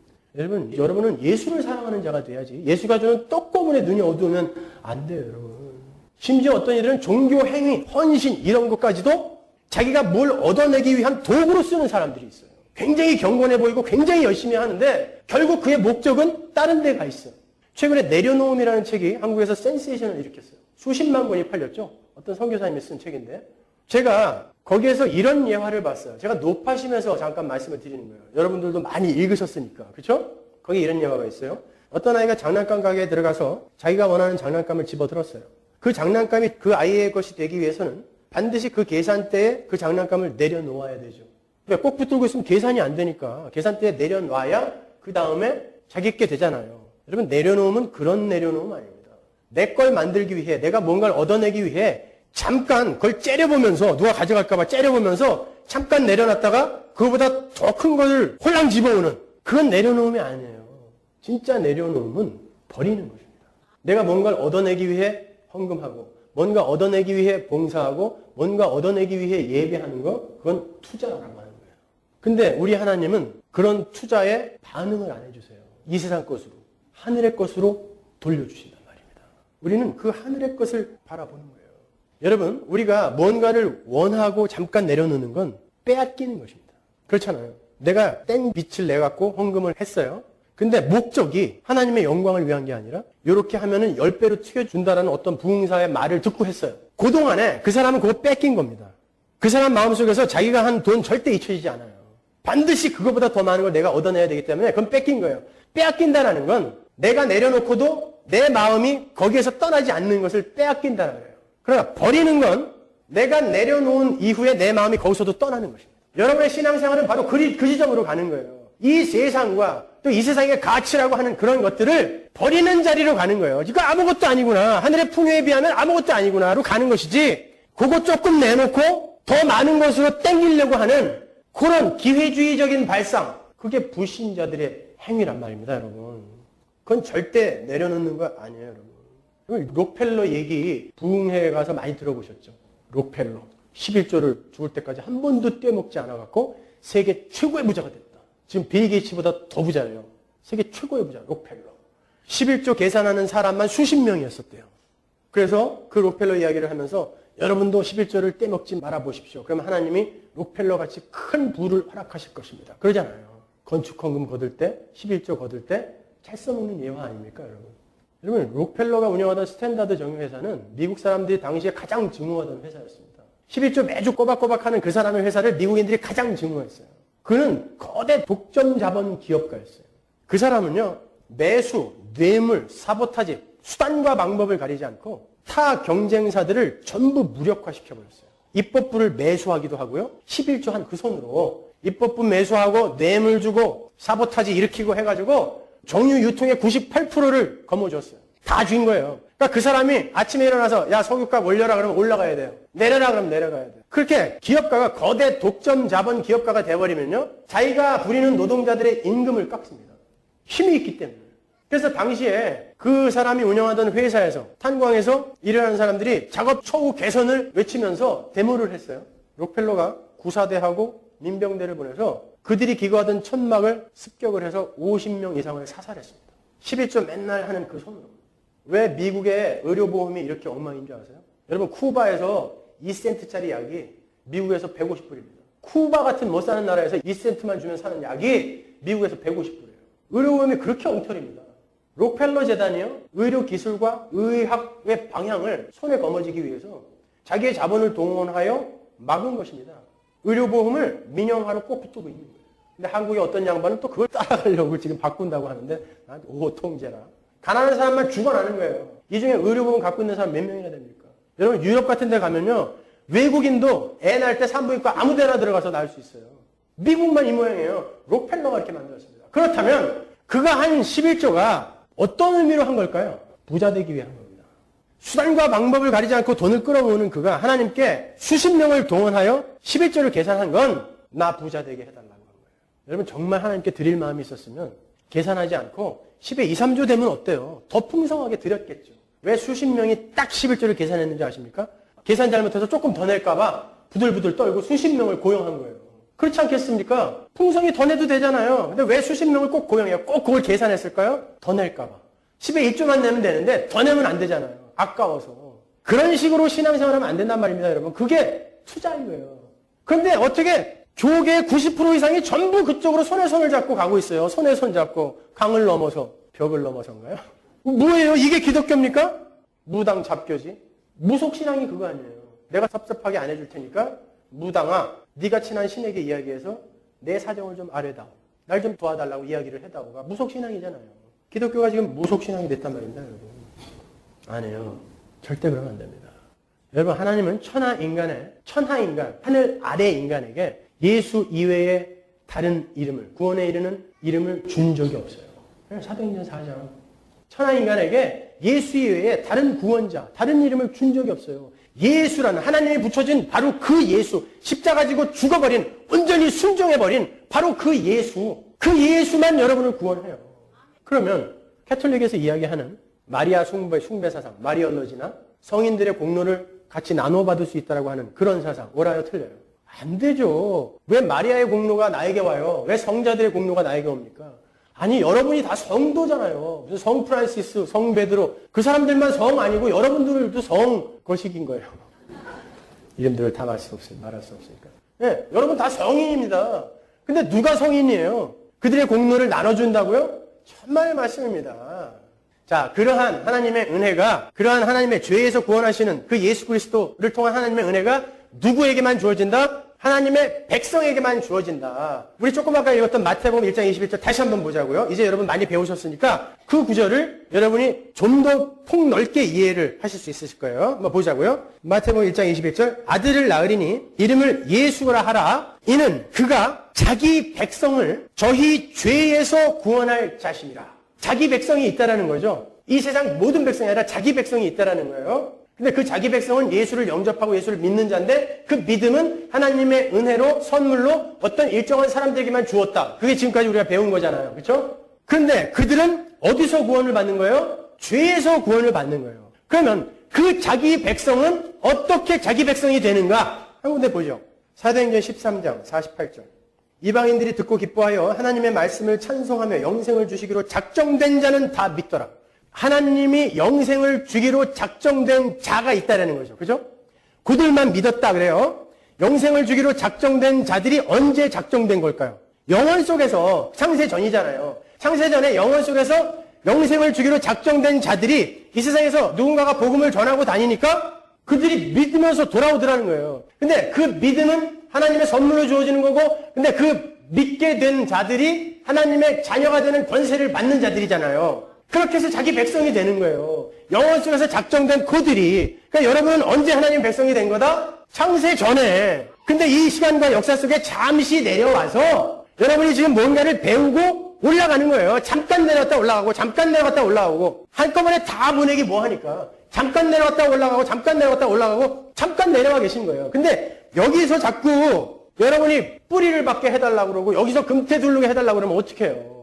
여러분은 예수를 사랑하는 자가 돼야지. 예수가 주는 떡고문에 눈이 어두우면 안 돼요, 여러분. 심지어 어떤 이들은 종교 행위, 헌신 이런 것까지도 자기가 뭘 얻어내기 위한 도구로 쓰는 사람들이 있어요. 굉장히 경건해 보이고 굉장히 열심히 하는데 결국 그의 목적은 다른 데 가 있어요. 최근에 내려놓음이라는 책이 한국에서 센세이션을 일으켰어요. 수십만 권이 팔렸죠. 어떤 선교사님이 쓴 책인데 제가 거기에서 이런 예화를 봤어요. 제가 높아심에서 잠깐 말씀을 드리는 거예요. 여러분들도 많이 읽으셨으니까. 그렇죠? 거기 이런 예화가 있어요. 어떤 아이가 장난감 가게에 들어가서 자기가 원하는 장난감을 집어들었어요. 그 장난감이 그 아이의 것이 되기 위해서는 반드시 그 계산대에 그 장난감을 내려놓아야 되죠. 그러니까 꼭 붙들고 있으면 계산이 안 되니까 계산대에 내려놔야 그 다음에 자기 게 되잖아요. 여러분 내려놓으면 그런 내려놓음 아닙니다. 내 걸 만들기 위해 내가 뭔가를 얻어내기 위해 잠깐 그걸 째려보면서 누가 가져갈까 봐 째려보면서 잠깐 내려놨다가 그거보다 더 큰 걸 홀랑 집어오는 그건 내려놓음이 아니에요. 진짜 내려놓음은 버리는 것입니다. 내가 뭔가를 얻어내기 위해 헌금하고 뭔가 얻어내기 위해 봉사하고 뭔가 얻어내기 위해 예배하는 거 그건 투자라고 하는 거예요. 근데 우리 하나님은 그런 투자에 반응을 안 해주세요. 이 세상 것으로 하늘의 것으로 돌려주신단 말입니다. 우리는 그 하늘의 것을 바라보는 거예요. 여러분 우리가 뭔가를 원하고 잠깐 내려놓는 건 빼앗기는 것입니다. 그렇잖아요. 내가 땡 빛을 내갖고 헌금을 했어요. 근데 목적이 하나님의 영광을 위한 게 아니라 이렇게 하면은 10배로 튀겨준다라는 어떤 부흥사의 말을 듣고 했어요. 그동안에 그 사람은 그거 뺏긴 겁니다. 그 사람 마음속에서 자기가 한 돈 절대 잊혀지지 않아요. 반드시 그거보다 더 많은 걸 내가 얻어내야 되기 때문에 그건 뺏긴 거예요. 빼앗긴다라는 건 내가 내려놓고도 내 마음이 거기에서 떠나지 않는 것을 빼앗긴다는 거예요. 그러나 버리는 건 내가 내려놓은 이후에 내 마음이 거기서도 떠나는 것입니다. 여러분의 신앙생활은 바로 그 지점으로 가는 거예요. 이 세상과 또 이 세상의 가치라고 하는 그런 것들을 버리는 자리로 가는 거예요. 이거 아무것도 아니구나. 하늘의 풍요에 비하면 아무것도 아니구나로 가는 것이지 그거 조금 내놓고 더 많은 것으로 땡기려고 하는 그런 기회주의적인 발상 그게 불신자들의 행위란 말입니다. 여러분. 그건 절대 내려놓는 거 아니에요. 여러분. 록펠러 얘기 부흥회에 가서 많이 들어보셨죠? 록펠러 11조를 죽을 때까지 한 번도 떼먹지 않아갖고 세계 최고의 부자가 됐다. 지금 빌 게이츠보다 더 부자예요. 세계 최고의 부자 록펠러. 11조 계산하는 사람만 수십 명이었었대요. 그래서 그 록펠러 이야기를 하면서 여러분도 11조를 떼먹지 말아보십시오. 그러면 하나님이 록펠러 같이 큰 부를 허락하실 것입니다. 그러잖아요. 건축헌금 거둘 때 11조 거둘 때 잘 써먹는 예화 아닙니까 여러분? 여러분 록펠러가 운영하던 스탠다드 정유회사는 미국 사람들이 당시에 가장 증오하던 회사였습니다. 11조 매주 꼬박꼬박하는 그 사람의 회사를 미국인들이 가장 증오했어요. 그는 거대 독점 자본 기업가였어요. 그 사람은요 매수, 뇌물, 사보타지, 수단과 방법을 가리지 않고 타 경쟁사들을 전부 무력화시켜버렸어요. 입법부를 매수하기도 하고요. 11조 한 그 손으로 입법부 매수하고 뇌물 주고 사보타지 일으키고 해가지고 정유 유통의 98%를 거머쥐었어요. 다 준 거예요. 그러니까 그 사람이 아침에 일어나서 야 석유값 올려라 그러면 올라가야 돼요. 내려라 그러면 내려가야 돼요. 그렇게 기업가가 거대 독점 자본 기업가가 돼버리면요. 자기가 부리는 노동자들의 임금을 깎습니다. 힘이 있기 때문에. 그래서 당시에 그 사람이 운영하던 회사에서 탄광에서 일하는 사람들이 작업 처우 개선을 외치면서 데모를 했어요. 록펠러가 구사대하고 민병대를 보내서 그들이 기거하던 천막을 습격을 해서 50명 이상을 사살했습니다. 11조 맨날 하는 그 손으로. 왜 미국의 의료보험이 이렇게 엉망인 줄 아세요? 여러분 쿠바에서 2센트짜리 약이 미국에서 150불입니다. 쿠바 같은 못 사는 나라에서 2센트만 주면 사는 약이 미국에서 150불이에요. 의료보험이 그렇게 엉터리입니다. 록펠러 재단이요. 의료 기술과 의학의 방향을 손에 거머쥐기 위해서 자기의 자본을 동원하여 막은 것입니다. 의료보험을 민영화로 꼭 붙들고 있는 거예요. 근데 한국의 어떤 양반은 또 그걸 따라가려고 지금 바꾼다고 하는데 나한테 오통제라. 가난한 사람만 죽어나는 거예요. 이 중에 의료보험 갖고 있는 사람 몇 명이나 됩니까? 여러분 유럽 같은 데 가면요. 외국인도 애 낳을 때 산부인과 아무 데나 들어가서 낳을 수 있어요. 미국만 이 모양이에요. 록펠러가 이렇게 만들었습니다. 그렇다면 그가 한 11조가 어떤 의미로 한 걸까요? 부자 되기 위한 겁니다. 수단과 방법을 가리지 않고 돈을 끌어모으는 그가 하나님께 수십 명을 동원하여 11조를 계산한 건 나 부자 되게 해달라고 한 거예요. 여러분 정말 하나님께 드릴 마음이 있었으면 계산하지 않고 10의 2, 3조 되면 어때요? 더 풍성하게 드렸겠죠. 왜 수십 명이 딱 11조를 계산했는지 아십니까? 계산 잘못해서 조금 더 낼까 봐 부들부들 떨고 수십 명을 고용한 거예요. 그렇지 않겠습니까? 풍성히 더 내도 되잖아요. 근데 왜 수십 명을 꼭 고용해요? 꼭 그걸 계산했을까요? 더 낼까 봐. 10에 1조만 내면 되는데 더 내면 안 되잖아요. 아까워서. 그런 식으로 신앙생활하면 안 된단 말입니다, 여러분. 그게 투자인 거예요. 그런데 어떻게 교계의 90% 이상이 전부 그쪽으로 손에 손을 잡고 가고 있어요. 손에 손 잡고 강을 넘어서 벽을 넘어서인가요? 뭐예요? 이게 기독교입니까? 무당 잡교지. 무속신앙이 그거 아니에요. 내가 섭섭하게 안 해줄 테니까 무당아 네가 친한 신에게 이야기해서 내 사정을 좀 아뢰다오. 날 좀 도와달라고 이야기를 해다오가 무속신앙이잖아요. 기독교가 지금 무속신앙이 됐단 말입니다. 여러분. 아니에요. 절대 그러면 안 됩니다. 여러분 하나님은 천하인간, 하늘 아래 인간에게 예수 이외에 다른 이름을, 구원에 이르는 이름을 준 적이 없어요. 사도행전 4장. 천하인간에게 예수 이외에 다른 구원자, 다른 이름을 준 적이 없어요. 예수라는 하나님이 붙여진 바로 그 예수, 십자가 지고 죽어버린, 온전히 순종해버린 바로 그 예수만 여러분을 구원해요. 그러면 캐톨릭에서 이야기하는 마리아 숭배 사상, 마리올로지나 성인들의 공로를 같이 나눠받을 수 있다고 하는 그런 사상, 옳아요, 틀려요? 안 되죠. 왜 마리아의 공로가 나에게 와요? 왜 성자들의 공로가 나에게 옵니까? 아니 여러분이 다 성도잖아요. 무슨 성 프란시스, 성 베드로 그 사람들만 성 아니고 여러분들도 성 거식인 거예요. 이름들을 다 말할 수 없으니까. 네, 여러분 다 성인입니다. 근데 누가 성인이에요? 그들의 공로를 나눠준다고요? 천만의 말씀입니다. 자, 그러한 하나님의 은혜가, 그러한 하나님의 죄에서 구원하시는 그 예수 그리스도를 통한 하나님의 은혜가 누구에게만 주어진다? 하나님의 백성에게만 주어진다. 우리 조금 아까 읽었던 마태복음 1장 21절 다시 한번 보자고요. 이제 여러분 많이 배우셨으니까 그 구절을 여러분이 좀 더 폭넓게 이해를 하실 수 있으실 거예요. 한번 보자고요. 마태복음 1장 21절 아들을 낳으리니 이름을 예수라 하라. 이는 그가 자기 백성을 저희 죄에서 구원할 자심이라. 자기 백성이 있다라는 거죠. 이 세상 모든 백성이 아니라 자기 백성이 있다라는 거예요. 근데 그 자기 백성은 예수를 영접하고 예수를 믿는 자인데 그 믿음은 하나님의 은혜로 선물로 어떤 일정한 사람들에게만 주었다. 그게 지금까지 우리가 배운 거잖아요. 그렇죠? 그런데 그들은 어디서 구원을 받는 거예요? 죄에서 구원을 받는 거예요. 그러면 그 자기 백성은 어떻게 자기 백성이 되는가? 한 군데 보죠. 사도행전 13장 48절. 이방인들이 듣고 기뻐하여 하나님의 말씀을 찬송하며 영생을 주시기로 작정된 자는 다 믿더라. 하나님이 영생을 주기로 작정된 자가 있다라는 거죠. 그죠? 그들만 믿었다 그래요. 영생을 주기로 작정된 자들이 언제 작정된 걸까요? 영원 속에서, 창세 전이잖아요. 창세 전에 영원 속에서 영생을 주기로 작정된 자들이 이 세상에서 누군가가 복음을 전하고 다니니까 그들이 믿으면서 돌아오더라는 거예요. 근데 그 믿음은 하나님의 선물로 주어지는 거고, 근데 그 믿게 된 자들이 하나님의 자녀가 되는 권세를 받는 자들이잖아요. 그렇게 해서 자기 백성이 되는 거예요. 영원 속에서 작정된 그들이. 그러니까 여러분은 언제 하나님 백성이 된 거다? 창세 전에. 근데 이 시간과 역사 속에 잠시 내려와서 여러분이 지금 뭔가를 배우고 올라가는 거예요. 잠깐 내려왔다 올라가고 잠깐 내려왔다 올라가고 한꺼번에 다 보내기 뭐하니까 잠깐 내려왔다 올라가고 잠깐 내려왔다 올라가고 잠깐 내려와 계신 거예요. 근데 여기서 자꾸 여러분이 뿌리를 받게 해달라고 그러고 여기서 금태두르게 해달라고 그러면 어떻게 해요?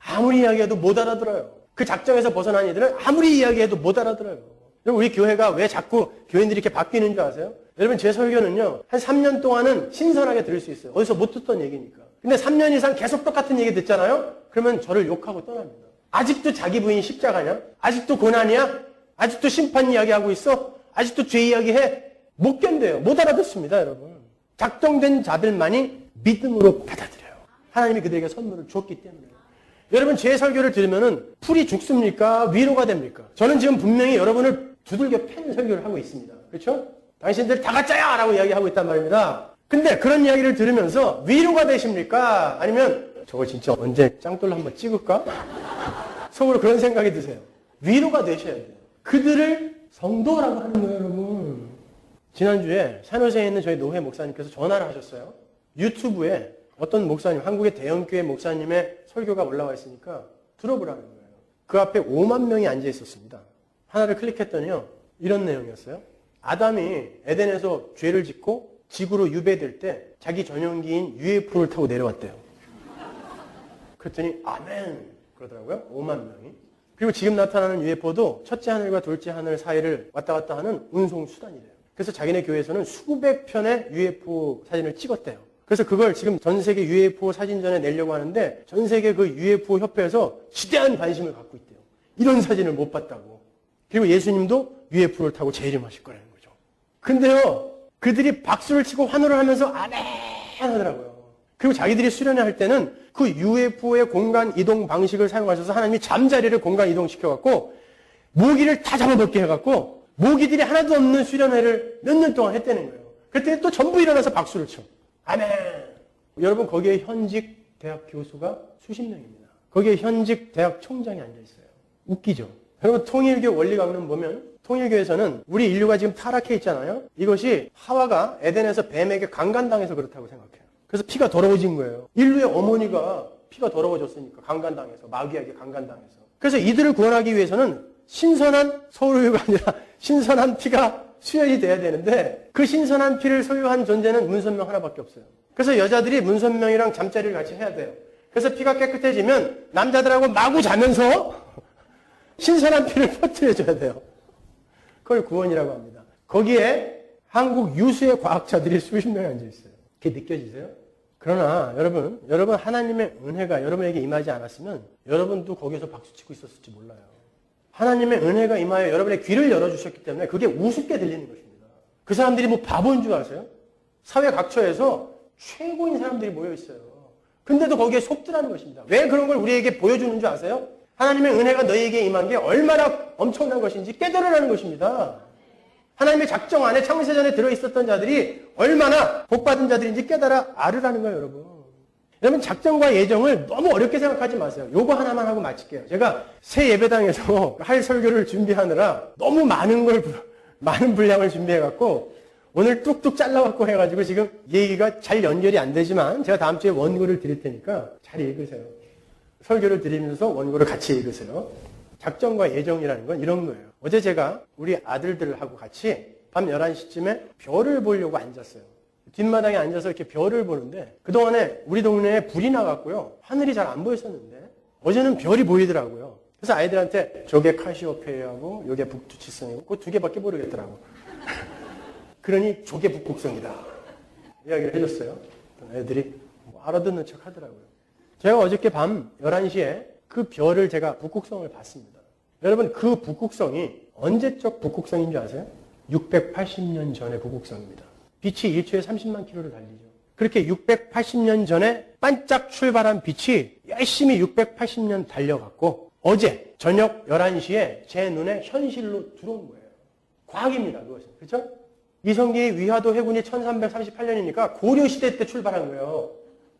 아무리 이야기해도 못 알아들어요. 그 작정에서 벗어난 이들은 아무리 이야기해도 못 알아들어요. 여러분 우리 교회가 왜 자꾸 교인들이 이렇게 바뀌는 줄 아세요? 여러분 제 설교는요. 한 3년 동안은 신선하게 들을 수 있어요. 어디서 못 듣던 얘기니까. 근데 3년 이상 계속 똑같은 얘기 듣잖아요? 그러면 저를 욕하고 떠납니다. 아직도 자기 부인이 십자가냐? 아직도 고난이야? 아직도 심판 이야기하고 있어? 아직도 죄 이야기해? 못 견뎌요. 못 알아듣습니다, 여러분. 작정된 자들만이 믿음으로 받아들여요. 하나님이 그들에게 선물을 줬기 때문에. 여러분 제 설교를 들으면은 풀이 죽습니까? 위로가 됩니까? 저는 지금 분명히 여러분을 두들겨 패는 설교를 하고 있습니다. 그렇죠? 당신들 다 가짜야! 라고 이야기하고 있단 말입니다. 근데 그런 이야기를 들으면서 위로가 되십니까? 아니면 저거 진짜 언제 짱돌로 한번 찍을까? 속으로 그런 생각이 드세요. 위로가 되셔야 돼요. 그들을 성도라고 하는 거예요, 여러분. 지난주에 산호세에 있는 저희 노회 목사님께서 전화를 하셨어요. 유튜브에 어떤 목사님, 한국의 대형교회 목사님의 설교가 올라와 있으니까 들어보라는 거예요. 그 앞에 5만 명이 앉아 있었습니다. 하나를 클릭했더니요, 이런 내용이었어요. 아담이 에덴에서 죄를 짓고 지구로 유배될 때 자기 전용기인 UFO를 타고 내려왔대요. 그랬더니 아멘 그러더라고요. 5만 명이. 그리고 지금 나타나는 UFO도 첫째 하늘과 둘째 하늘 사이를 왔다 갔다 하는 운송 수단이래요. 그래서 자기네 교회에서는 수백 편의 UFO 사진을 찍었대요. 그래서 그걸 지금 전 세계 UFO 사진전에 내려고 하는데 전 세계 그 UFO 협회에서 지대한 관심을 갖고 있대요. 이런 사진을 못 봤다고. 그리고 예수님도 UFO를 타고 재림하실 거라는 거죠. 근데요, 그들이 박수를 치고 환호를 하면서 아멘 하더라고요. 그리고 자기들이 수련회 할 때는 그 UFO의 공간 이동 방식을 사용하셔서 하나님이 잠자리를 공간 이동시켜갖고 모기를 다 잡아먹게 해갖고 모기들이 하나도 없는 수련회를 몇 년 동안 했다는 거예요. 그때 또 전부 일어나서 박수를 쳐. 아멘. 여러분 거기에 현직 대학 교수가 수십 명입니다. 거기에 현직 대학 총장이 앉아있어요. 웃기죠. 여러분 통일교 원리 강론 보면 통일교에서는 우리 인류가 지금 타락해 있잖아요. 이것이 하와가 에덴에서 뱀에게 강간당해서 그렇다고 생각해요. 그래서 피가 더러워진 거예요. 인류의 어머니가 피가 더러워졌으니까 강간당해서 마귀에게 강간당해서. 그래서 이들을 구원하기 위해서는 신선한 서울우유가 아니라 신선한 피가 수혈이 돼야 되는데 그 신선한 피를 소유한 존재는 문선명 하나밖에 없어요. 그래서 여자들이 문선명이랑 잠자리를 같이 해야 돼요. 그래서 피가 깨끗해지면 남자들하고 마구 자면서 신선한 피를 퍼뜨려줘야 돼요. 그걸 구원이라고 합니다. 거기에 한국 유수의 과학자들이 수십 명이 앉아있어요. 그게 느껴지세요? 그러나 여러분 하나님의 은혜가 여러분에게 임하지 않았으면 여러분도 거기서 박수치고 있었을지 몰라요. 하나님의 은혜가 임하여 여러분의 귀를 열어주셨기 때문에 그게 우습게 들리는 것입니다. 그 사람들이 뭐 바보인 줄 아세요? 사회 각처에서 최고인 사람들이 모여있어요. 근데도 거기에 속더라는 것입니다. 왜 그런 걸 우리에게 보여주는 줄 아세요? 하나님의 은혜가 너희에게 임한 게 얼마나 엄청난 것인지 깨달으라는 것입니다. 하나님의 작정 안에 창세전에 들어있었던 자들이 얼마나 복받은 자들인지 깨달아 알으라는 거예요, 여러분. 여러분 작정과 예정을 너무 어렵게 생각하지 마세요. 요거 하나만 하고 마칠게요. 제가 새 예배당에서 할 설교를 준비하느라 너무 많은 분량을 준비해갖고 오늘 뚝뚝 잘라갖고 해가지고 지금 얘기가 잘 연결이 안 되지만 제가 다음 주에 원고를 드릴 테니까 잘 읽으세요. 설교를 드리면서 원고를 같이 읽으세요. 작정과 예정이라는 건 이런 거예요. 어제 제가 우리 아들들하고 같이 밤 11시쯤에 별을 보려고 앉았어요. 뒷마당에 앉아서 이렇게 별을 보는데 그동안에 우리 동네에 불이 나갔고요. 하늘이 잘 안 보였었는데 어제는 별이 보이더라고요. 그래서 아이들한테 저게 카시오페이하고 요게 북두칠성이고 그 두 개밖에 모르겠더라고. 그러니 저게 북극성이다. 이야기를 해줬어요. 애들이 뭐 알아듣는 척 하더라고요. 제가 어저께 밤 11시에 그 별을 제가 북극성을 봤습니다. 여러분 그 북극성이 언제적 북극성인 줄 아세요? 680년 전의 북극성입니다. 빛이 1초에 30만 킬로를 달리죠. 그렇게 680년 전에 반짝 출발한 빛이 열심히 680년 달려갔고 어제 저녁 11시에 제 눈에 현실로 들어온 거예요. 과학입니다. 그것은. 그렇죠? 이성계의 위화도 해군이 1338년이니까 고려시대 때 출발한 거예요.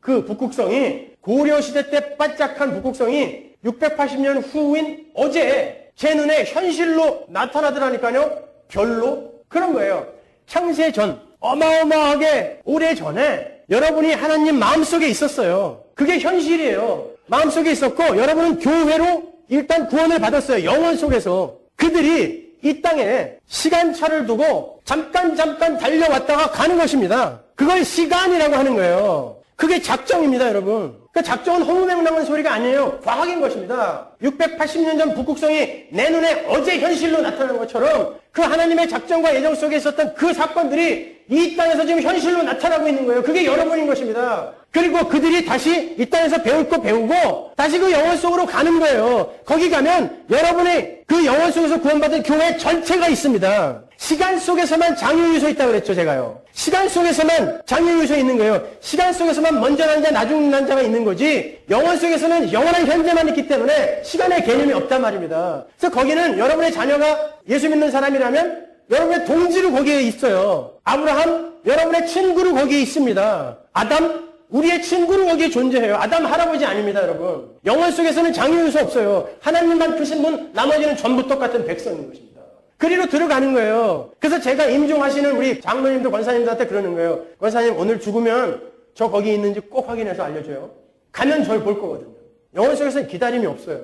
그 북극성이 고려시대 때 반짝한 북극성이 680년 후인 어제 제 눈에 현실로 나타나더라니까요. 별로. 그런 거예요. 창세전 어마어마하게 오래전에 여러분이 하나님 마음속에 있었어요. 그게 현실이에요. 마음속에 있었고 여러분은 교회로 일단 구원을 받았어요. 영혼 속에서. 그들이 이 땅에 시간차를 두고 잠깐 달려왔다가 가는 것입니다. 그걸 시간이라고 하는 거예요. 그게 작정입니다, 여러분. 그 작정은 허무맹랑한 소리가 아니에요. 과학인 것입니다. 680년 전 북극성이 내 눈에 어제 현실로 나타난 것처럼 그 하나님의 작정과 예정 속에 있었던 그 사건들이 이 땅에서 지금 현실로 나타나고 있는 거예요. 그게 여러분인 것입니다. 그리고 그들이 다시 이 땅에서 배울 거 배우고 다시 그 영혼 속으로 가는 거예요. 거기 가면 여러분의 그 영혼 속에서 구원받은 교회 전체가 있습니다. 시간 속에서만 장유유소 있다고 그랬죠, 제가요. 시간 속에서만 장유유소 있는 거예요. 시간 속에서만 먼저 난 자, 나중 난 자가 있는 거지, 영원 속에서는 영원한 현재만 있기 때문에 시간의 개념이 없단 말입니다. 그래서 거기는 여러분의 자녀가 예수 믿는 사람이라면 여러분의 동지로 거기에 있어요. 아브라함, 여러분의 친구로 거기에 있습니다. 아담, 우리의 친구로 거기에 존재해요. 아담 할아버지 아닙니다, 여러분. 영원 속에서는 장유유소 없어요. 하나님만 크신 분, 나머지는 전부 똑같은 백성인 것입니다. 그리로 들어가는 거예요. 그래서 제가 임종하시는 우리 장로님들, 권사님들한테 그러는 거예요. 권사님, 오늘 죽으면 저 거기 있는지 꼭 확인해서 알려줘요. 가면 저를 볼 거거든요. 영원 속에서는 기다림이 없어요.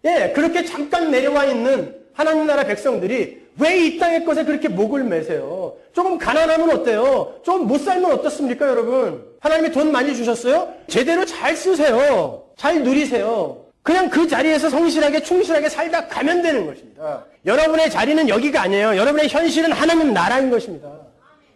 예, 그렇게 잠깐 내려와 있는 하나님 나라 백성들이 왜 이 땅의 것에 그렇게 목을 매세요? 조금 가난하면 어때요? 조금 못 살면 어떻습니까, 여러분? 하나님이 돈 많이 주셨어요? 제대로 잘 쓰세요. 잘 누리세요. 그냥 그 자리에서 성실하게 충실하게 살다 가면 되는 것입니다. 여러분의 자리는 여기가 아니에요. 여러분의 현실은 하나님 나라인 것입니다.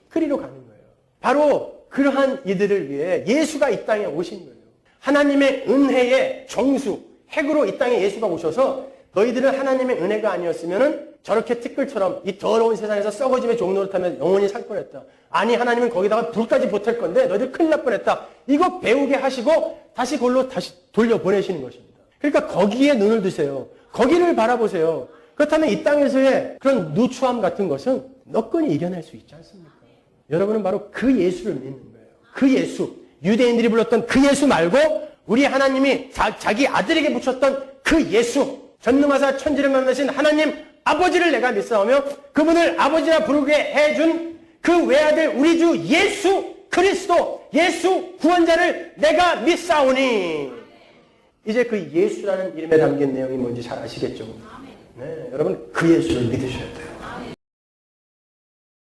그리로 가는 거예요. 바로 그러한 이들을 위해 예수가 이 땅에 오신 거예요. 하나님의 은혜의 정수, 핵으로 이 땅에 예수가 오셔서 너희들은 하나님의 은혜가 아니었으면 저렇게 티끌처럼 이 더러운 세상에서 썩어짐의 종노릇하며 영원히 살 뻔했다. 아니, 하나님은 거기다가 불까지 보탤 건데 너희들 큰일 날 뻔했다. 이거 배우게 하시고 다시 그걸로 다시 돌려보내시는 것입니다. 그러니까 거기에 눈을 두세요. 거기를 바라보세요. 그렇다면 이 땅에서의 그런 누추함 같은 것은 너끈히 이겨낼 수 있지 않습니까? 여러분은 바로 그 예수를 믿는 거예요. 그 예수, 유대인들이 불렀던 그 예수 말고 우리 하나님이 자기 아들에게 붙였던 그 예수, 전능하사 천지를 만드신 하나님 아버지를 내가 믿사오며 그분을 아버지라 부르게 해준 그 외아들 우리 주 예수 그리스도, 예수 구원자를 내가 믿사오니. 이제 그 예수라는 이름에 담긴 내용이 뭔지 잘 아시겠죠? 네, 여러분 그 예수를 믿으셔야 돼요.